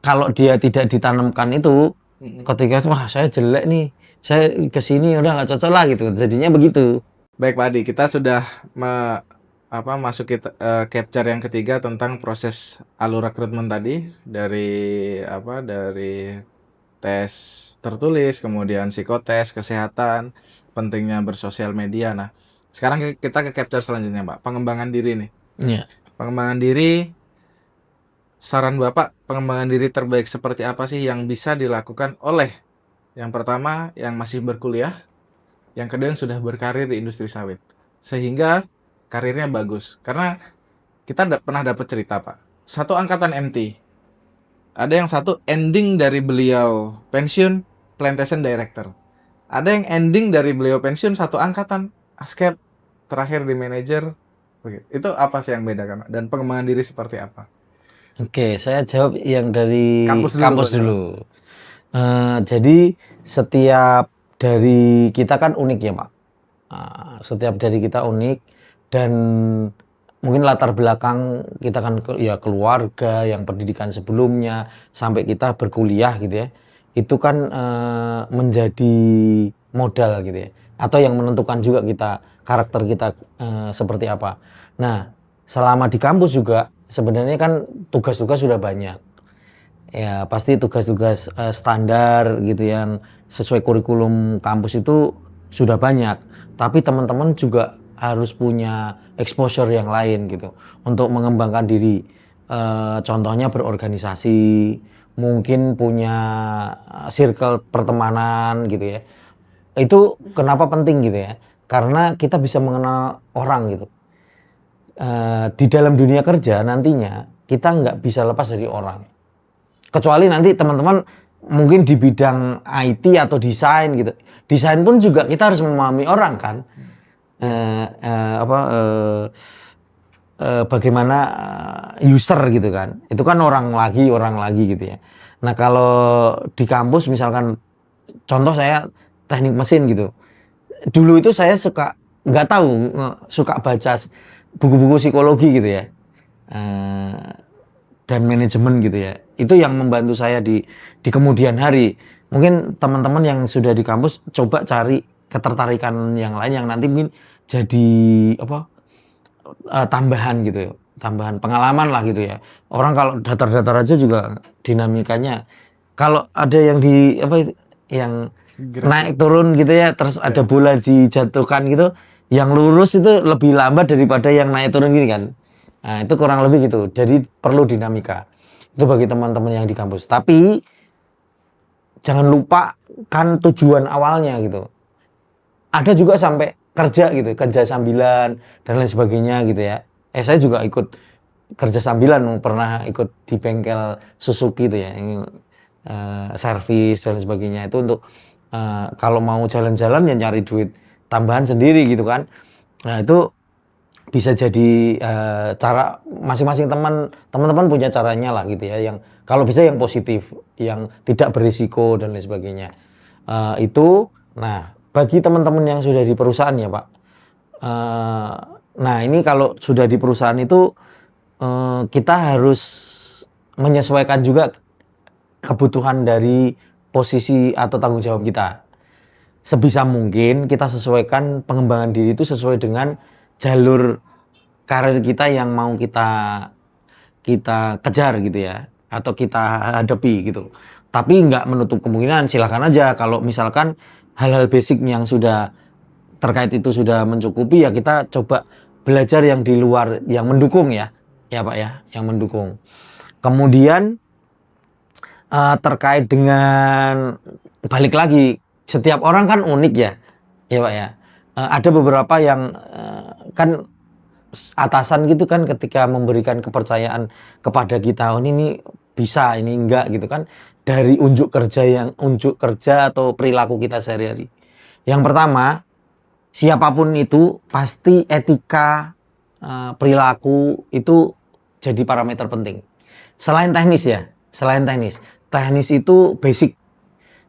kalau dia tidak ditanamkan itu, ketika wah saya jelek nih, saya kesini udah nggak cocok lah gitu. Jadinya begitu. Baik Pak Adi, kita sudah masuk capture yang ketiga tentang proses alur rekrutmen tadi dari tes tertulis, kemudian psikotes, kesehatan, pentingnya bersosial media. Nah, sekarang kita ke capture selanjutnya Pak, pengembangan diri nih. Iya. Pengembangan diri, saran Bapak, pengembangan diri terbaik seperti apa sih yang bisa dilakukan oleh yang pertama yang masih berkuliah, yang kedua yang sudah berkarir di industri sawit, sehingga karirnya bagus. Karena kita pernah dapat cerita Pak, satu angkatan MT, ada yang satu ending dari beliau pensiun plantation director, ada yang ending dari beliau pensiun satu angkatan askep, terakhir di manajer. Itu apa sih yang bedakan dan pengembangan diri seperti apa? Oke, saya jawab yang dari Kampus dulu. Jadi setiap dari kita kan unik ya Pak. Setiap dari kita unik, dan mungkin latar belakang kita kan ya keluarga, yang pendidikan sebelumnya, sampai kita berkuliah gitu ya. Itu kan menjadi modal gitu ya. Atau yang menentukan juga karakter kita seperti apa. Nah, selama di kampus juga sebenarnya kan tugas-tugas sudah banyak. Ya, pasti tugas-tugas standar gitu yang sesuai kurikulum kampus itu sudah banyak. Tapi teman-teman juga harus punya exposure yang lain gitu untuk mengembangkan diri. Contohnya berorganisasi, mungkin punya circle pertemanan gitu ya. Itu kenapa penting gitu ya? Karena kita bisa mengenal orang gitu. Di dalam dunia kerja nantinya kita nggak bisa lepas dari orang. Kecuali nanti teman-teman mungkin di bidang IT atau desain gitu. Desain pun juga kita harus memahami orang kan. Bagaimana user gitu kan. Itu kan orang lagi gitu ya. Nah, kalau di kampus misalkan contoh saya teknik mesin gitu. Dulu itu saya nggak tahu, suka baca buku-buku psikologi gitu ya. Dan manajemen gitu ya. Itu yang membantu saya di kemudian hari. Mungkin teman-teman yang sudah di kampus coba cari ketertarikan yang lain yang nanti mungkin jadi tambahan gitu ya. tambahan pengalaman lah gitu ya. Orang kalau datar-datar aja juga dinamikanya. Kalau ada yang di apa itu, yang naik turun gitu ya, terus ada bola dijatuhkan gitu, yang lurus itu lebih lambat daripada yang naik turun gini kan. Nah, itu kurang lebih gitu. Jadi perlu dinamika. Itu bagi teman-teman yang di kampus. Tapi jangan lupakan tujuan awalnya gitu. Ada juga sampai kerja gitu, kerja sambilan dan lain sebagainya gitu ya. Saya juga ikut kerja sambilan, pernah ikut di bengkel Suzuki itu ya, yang servis dan lain sebagainya. Itu untuk kalau mau jalan-jalan ya nyari duit tambahan sendiri gitu kan. Nah, itu bisa jadi cara masing-masing teman-teman punya caranya lah gitu ya, yang kalau bisa yang positif, yang tidak berisiko dan lain sebagainya. Itu nah bagi teman-teman yang sudah di perusahaan ya Pak, nah ini kalau sudah di perusahaan itu kita harus menyesuaikan juga kebutuhan dari posisi atau tanggung jawab kita. Sebisa mungkin kita sesuaikan pengembangan diri itu sesuai dengan jalur karir kita yang mau kita kejar gitu ya, atau kita hadapi gitu. Tapi nggak menutup kemungkinan, silakan aja kalau misalkan hal-hal basic yang sudah terkait itu sudah mencukupi, ya kita coba belajar yang di luar, yang mendukung ya Pak ya, yang mendukung. Kemudian terkait dengan balik lagi, setiap orang kan unik ya Pak ya. Ada beberapa yang kan atasan gitu kan ketika memberikan kepercayaan kepada kita, oh ini bisa, ini enggak gitu kan, dari unjuk kerja atau perilaku kita sehari-hari. Yang pertama, siapapun itu pasti etika, perilaku itu jadi parameter penting. Selain teknis itu basic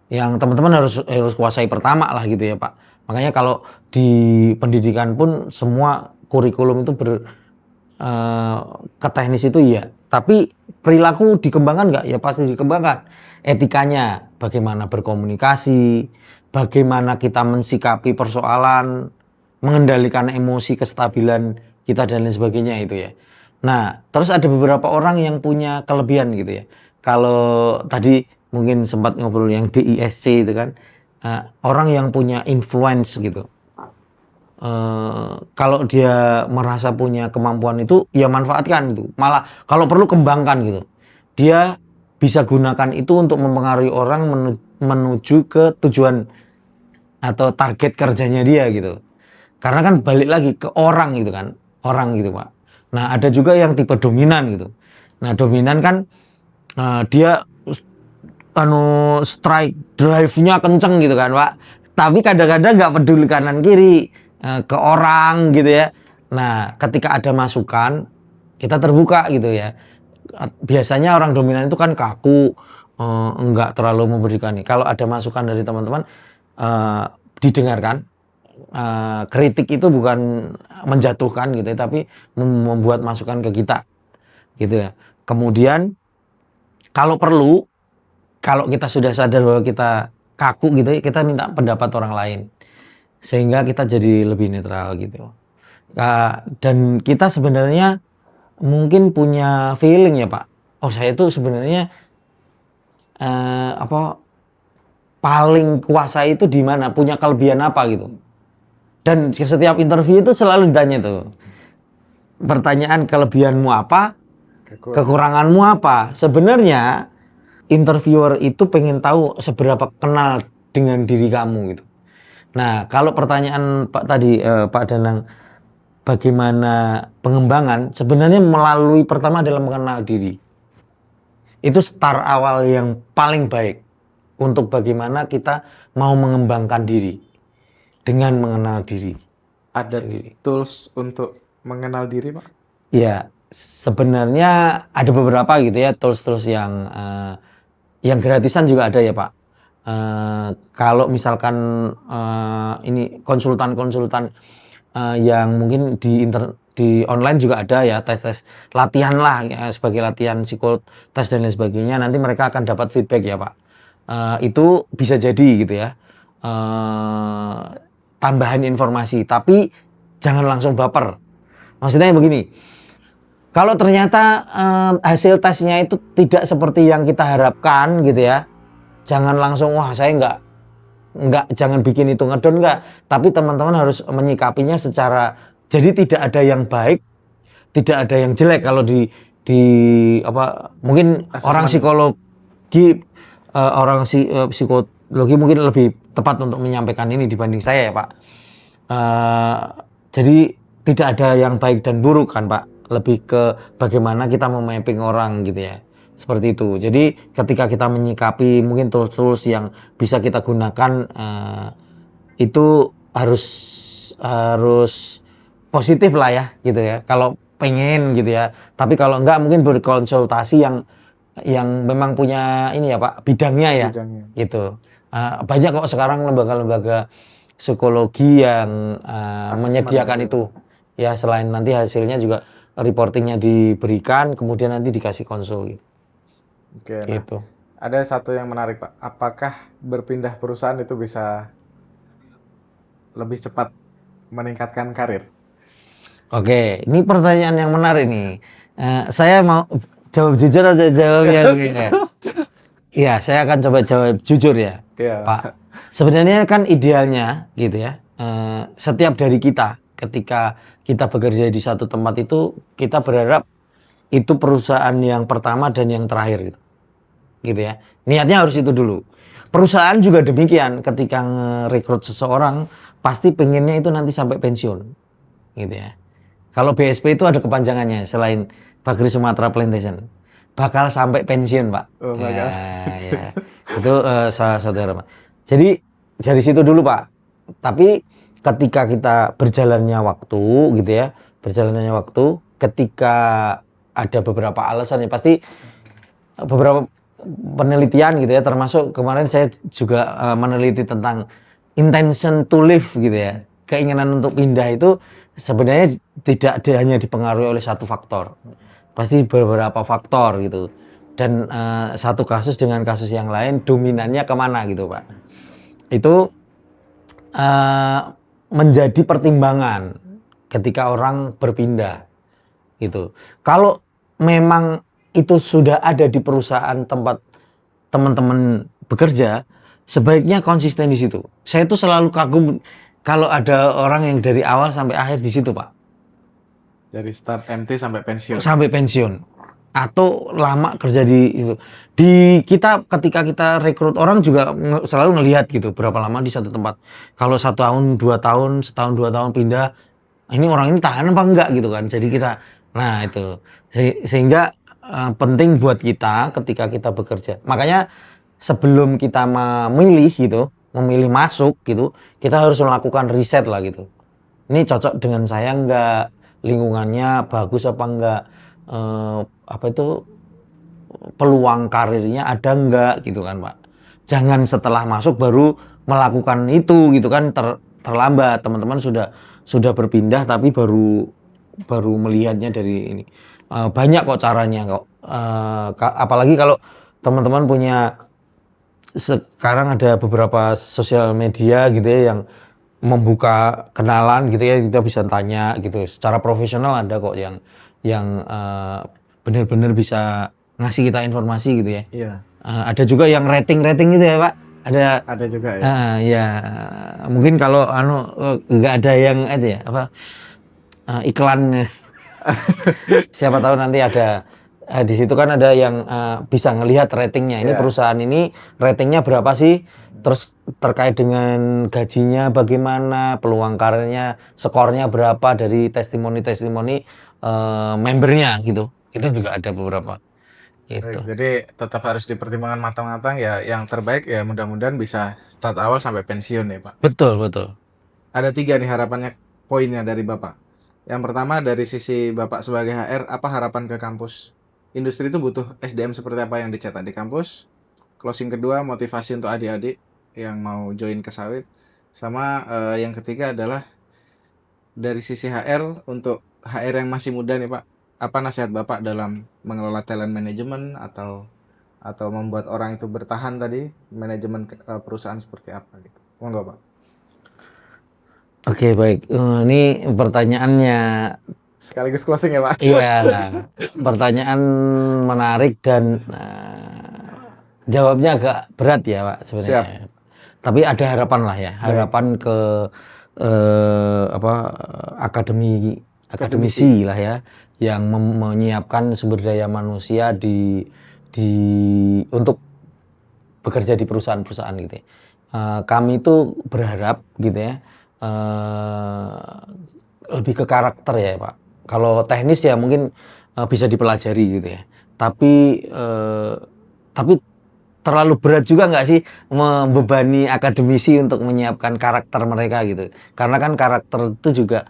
yang teman-teman harus kuasai pertama lah gitu ya Pak. Makanya kalau di pendidikan pun semua kurikulum itu ke teknis itu iya. Tapi perilaku dikembangkan nggak? Ya pasti dikembangkan. Etikanya, bagaimana berkomunikasi, bagaimana kita mensikapi persoalan, mengendalikan emosi, kestabilan kita dan lain sebagainya itu ya. Nah, terus ada beberapa orang yang punya kelebihan gitu ya. Kalau tadi mungkin sempat ngobrol yang DISC itu kan, orang yang punya influence gitu. Kalau dia merasa punya kemampuan itu, ya manfaatkan gitu. Malah kalau perlu kembangkan gitu. Dia bisa gunakan itu untuk mempengaruhi orang menuju ke tujuan atau target kerjanya dia gitu. Karena kan balik lagi ke orang gitu kan, orang gitu Pak. Nah ada juga yang tipe dominan gitu. Nah dominan kan dia strike drive-nya kenceng gitu kan Pak. Tapi kadang-kadang nggak peduli kanan kiri ke orang gitu ya. Nah ketika ada masukan kita terbuka gitu ya. Biasanya orang dominan itu kan kaku, enggak terlalu memberikan nih. Kalau ada masukan dari teman-teman, didengarkan. Kritik itu bukan menjatuhkan gitu ya, tapi membuat masukan ke kita gitu ya. Kemudian kalau perlu, kalau kita sudah sadar bahwa kita kaku gitu ya, kita minta pendapat orang lain sehingga kita jadi lebih netral gitu. Dan kita sebenarnya mungkin punya feeling ya Pak. Oh saya tuh sebenarnya paling kuasa itu di mana, punya kelebihan apa gitu. Dan setiap interview itu selalu ditanya tuh, pertanyaan kelebihanmu apa, kekuranganmu apa. Sebenarnya interviewer itu pengen tahu seberapa kenal dengan diri kamu gitu. Nah kalau pertanyaan Pak tadi Pak Danang, bagaimana pengembangan, sebenarnya melalui pertama adalah mengenal diri. Itu start awal yang paling baik untuk bagaimana kita mau mengembangkan diri dengan mengenal diri. Ada tools untuk mengenal diri Pak? Ya sebenarnya ada beberapa gitu ya, tools-tools yang gratisan juga ada ya Pak. Kalau misalkan ini konsultan-konsultan yang mungkin di online juga ada ya, tes latihan lah ya, sebagai latihan psikotes dan lain sebagainya. Nanti mereka akan dapat feedback ya Pak. Itu bisa jadi gitu ya, tambahan informasi, tapi jangan langsung baper. Maksudnya begini, Kalau ternyata hasil tesnya itu tidak seperti yang kita harapkan gitu ya, jangan langsung wah saya jangan bikin itu ngedon enggak. Tapi teman-teman harus menyikapinya secara jadi tidak ada yang baik, tidak ada yang jelek kalau di apa mungkin orang Assessment. psikologi psikologi mungkin lebih tepat untuk menyampaikan ini dibanding saya ya Pak. Jadi tidak ada yang baik dan buruk kan Pak, lebih ke bagaimana kita memapping orang gitu ya, seperti itu. Jadi ketika kita menyikapi mungkin tools-tools yang bisa kita gunakan itu harus positif lah ya gitu ya. Kalau pengen gitu ya, tapi kalau enggak mungkin berkonsultasi yang memang punya ini ya Pak bidangnya ya gitu. Banyak kok sekarang lembaga-lembaga psikologi yang menyediakan itu ya, selain nanti hasilnya juga reportingnya diberikan kemudian nanti dikasih konsul gitu. Oke, nah ada satu yang menarik Pak, apakah berpindah perusahaan itu bisa lebih cepat meningkatkan karir? Oke, ini pertanyaan yang menarik nih. Saya mau jawab jujur atau jawab yang ya? Iya, saya akan coba jawab jujur ya, Pak. Sebenarnya kan idealnya gitu ya, setiap dari kita ketika kita bekerja di satu tempat itu kita berharap itu perusahaan yang pertama dan yang terakhir gitu ya. Niatnya harus itu dulu. Perusahaan juga demikian, ketika ngerekrut seseorang pasti pengennya itu nanti sampai pensiun gitu ya. Kalau BSP itu ada kepanjangannya selain Bakri Sumatera Plantation, bakal sampai pensiun Pak. Oh, ya. Itu salah satu harapan. Jadi dari situ dulu Pak. Tapi ketika kita berjalannya waktu gitu ya, berjalannya waktu, ketika ada beberapa alasan ya pasti beberapa penelitian gitu ya, termasuk kemarin saya juga meneliti tentang intention to live gitu ya, keinginan untuk pindah itu sebenarnya tidak hanya dipengaruhi oleh satu faktor, pasti beberapa faktor gitu, dan satu kasus dengan kasus yang lain dominannya kemana gitu Pak, itu menjadi pertimbangan ketika orang berpindah gitu. Kalau memang itu sudah ada di perusahaan tempat teman-teman bekerja, sebaiknya konsisten di situ. Saya tuh selalu kagum kalau ada orang yang dari awal sampai akhir di situ, Pak. Dari start MT sampai pensiun. Sampai pensiun. Atau lama kerja di itu. Di kita ketika kita rekrut orang juga selalu ngelihat gitu berapa lama di satu tempat. Kalau 1 tahun, 2 tahun, setahun 2 tahun pindah, ini orang ini tahan apa enggak gitu kan. Jadi kita, nah itu sehingga penting buat kita ketika kita bekerja. Makanya sebelum kita memilih gitu, memilih masuk gitu, kita harus melakukan riset lah gitu. Ini cocok dengan saya enggak, lingkungannya bagus apa enggak, apa itu peluang karirnya ada enggak gitu kan Pak. Jangan setelah masuk baru melakukan itu gitu kan, terlambat. Teman-teman sudah berpindah tapi baru melihatnya dari ini. Banyak kok caranya kok. Apalagi kalau teman-teman punya, sekarang ada beberapa sosial media gitu ya yang membuka kenalan gitu ya, kita bisa tanya gitu. Secara profesional ada kok yang benar-benar bisa ngasih kita informasi gitu ya. Iya. Ada juga yang rating gitu ya Pak. Ada juga ya. Ya mungkin kalau nggak ada yang ada ya apa iklan. Siapa tahu nanti ada di situ kan ada yang bisa ngelihat ratingnya. Ini perusahaan ini ratingnya berapa sih? Terus terkait dengan gajinya bagaimana, peluang karirnya, skornya berapa dari testimoni membernya gitu. Itu juga ada beberapa. Gitu. Jadi tetap harus dipertimbangkan matang-matang ya. Yang terbaik ya mudah-mudahan bisa start awal sampai pensiun ya Pak. Betul. Ada 3 nih harapannya, poinnya dari Bapak. Yang pertama dari sisi Bapak sebagai HR, apa harapan ke kampus? Industri itu butuh SDM seperti apa yang dicetak di kampus? Closing kedua, motivasi untuk adik-adik yang mau join ke Sawit. Sama yang ketiga adalah dari sisi HR, untuk HR yang masih muda nih Pak, apa nasihat Bapak dalam mengelola talent management atau membuat orang itu bertahan tadi, manajemen perusahaan seperti apa gitu. Monggo Pak. Oke, baik. Ini pertanyaannya Sekaligus closing ya Pak. Iya, pertanyaan menarik dan jawabnya agak berat ya Pak Siap. sebenarnya. Tapi ada harapan lah ya, harapan ke akademisi lah ya, yang menyiapkan sumber daya manusia di untuk bekerja di perusahaan-perusahaan gitu ya. Kami itu berharap gitu ya, lebih ke karakter ya Pak. Kalau teknis ya mungkin bisa dipelajari gitu ya. Tapi terlalu berat juga nggak sih membebani akademisi untuk menyiapkan karakter mereka gitu. Karena kan karakter itu juga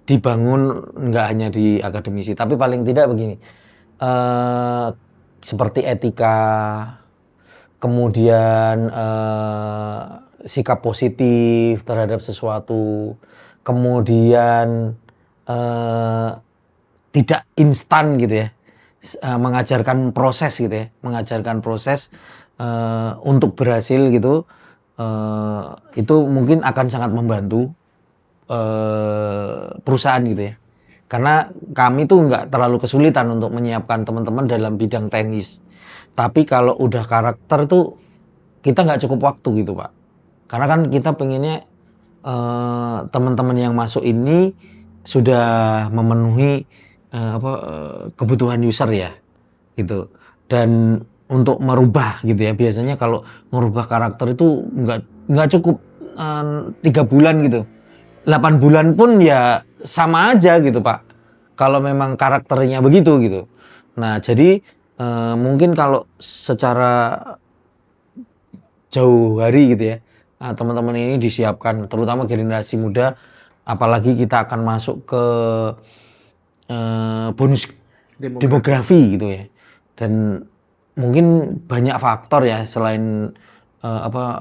dibangun nggak hanya di akademisi, tapi paling tidak begini, seperti etika, kemudian sikap positif terhadap sesuatu, kemudian tidak instan gitu ya, mengajarkan proses gitu ya, mengajarkan proses untuk berhasil gitu, itu mungkin akan sangat membantu perusahaan gitu ya. Karena kami tuh nggak terlalu kesulitan untuk menyiapkan teman-teman dalam bidang teknis. Tapi kalau udah karakter tuh kita nggak cukup waktu gitu Pak. Karena kan kita pengennya teman-teman yang masuk ini sudah memenuhi kebutuhan user ya gitu. Dan untuk merubah gitu ya, biasanya kalau merubah karakter itu nggak cukup 3 bulan gitu. 8 bulan pun ya sama aja gitu Pak. Kalau memang karakternya begitu gitu. Nah jadi mungkin kalau secara jauh hari gitu ya, teman-teman ini disiapkan, terutama generasi muda, apalagi kita akan masuk ke bonus demografi gitu ya. Dan mungkin banyak faktor ya selain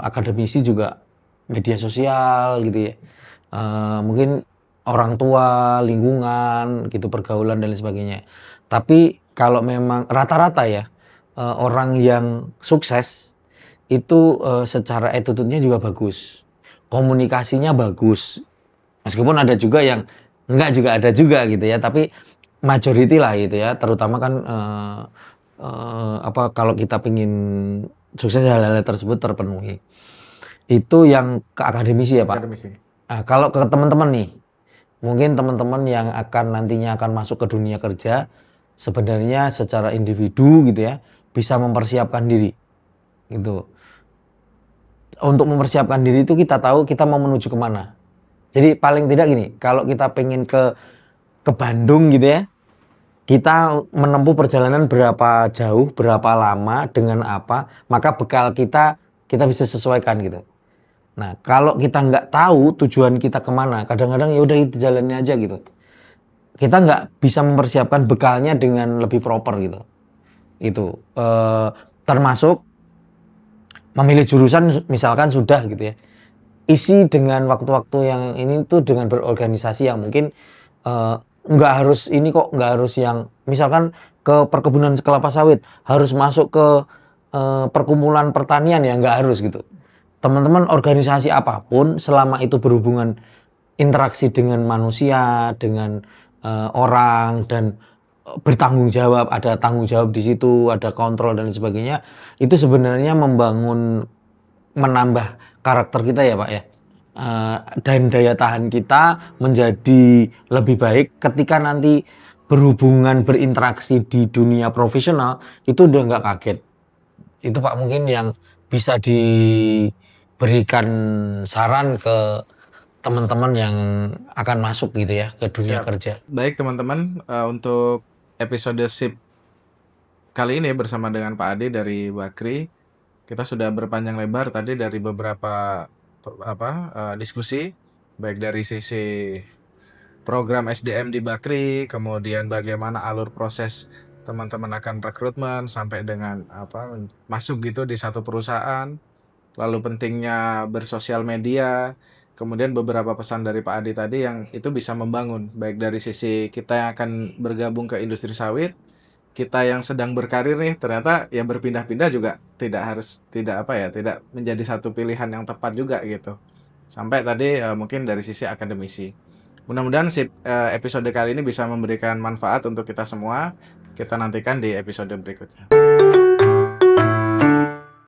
akademisi juga media sosial gitu ya. Mungkin orang tua, lingkungan gitu, pergaulan dan lain sebagainya. Tapi kalau memang rata-rata ya orang yang sukses itu secara attitude-nya juga bagus, komunikasinya bagus. Meskipun ada juga yang enggak juga ada juga gitu ya, tapi majority lah gitu ya, terutama kan kalau kita pingin sukses hal-hal tersebut terpenuhi. Itu yang ke akademisi ya Pak. Akademisi. Nah, kalau ke teman-teman nih, mungkin teman-teman yang akan nantinya akan masuk ke dunia kerja, sebenarnya secara individu gitu ya, bisa mempersiapkan diri gitu. Untuk mempersiapkan diri itu kita tahu kita mau menuju kemana. Jadi paling tidak gini, kalau kita pengen ke Bandung gitu ya, kita menempuh perjalanan berapa jauh, berapa lama, dengan apa, maka bekal kita bisa sesuaikan gitu. Nah, kalau kita nggak tahu tujuan kita kemana, kadang-kadang ya udah itu jalannya aja gitu. Kita nggak bisa mempersiapkan bekalnya dengan lebih proper gitu. Itu termasuk memilih jurusan misalkan sudah gitu ya. Isi dengan waktu-waktu yang ini tuh dengan berorganisasi yang mungkin nggak harus ini kok, nggak harus yang misalkan ke perkebunan kelapa sawit harus masuk ke perkumpulan pertanian ya, nggak harus gitu. Teman-teman organisasi apapun selama itu berhubungan interaksi dengan manusia, dengan orang dan bertanggung jawab, ada tanggung jawab di situ, ada kontrol dan lain sebagainya, itu sebenarnya menambah karakter kita ya Pak ya. Dan daya tahan kita menjadi lebih baik ketika nanti berhubungan berinteraksi di dunia profesional itu udah nggak kaget. Itu Pak mungkin yang bisa diberikan saran ke teman-teman yang akan masuk gitu ya ke dunia kerja. Baik teman-teman, untuk episode SIP kali ini bersama dengan Pak Adi dari Bakri, kita sudah berpanjang lebar tadi dari beberapa diskusi, baik dari sisi program SDM di Bakri, kemudian bagaimana alur proses teman-teman akan rekrutmen sampai dengan masuk gitu di satu perusahaan, lalu pentingnya bersosial media, kemudian beberapa pesan dari Pak Adi tadi yang itu bisa membangun, baik dari sisi kita yang akan bergabung ke industri sawit, kita yang sedang berkarir nih ternyata yang berpindah-pindah juga tidak menjadi satu pilihan yang tepat juga gitu. Sampai tadi mungkin dari sisi akademisi. Mudah-mudahan episode kali ini bisa memberikan manfaat untuk kita semua. Kita nantikan di episode berikutnya.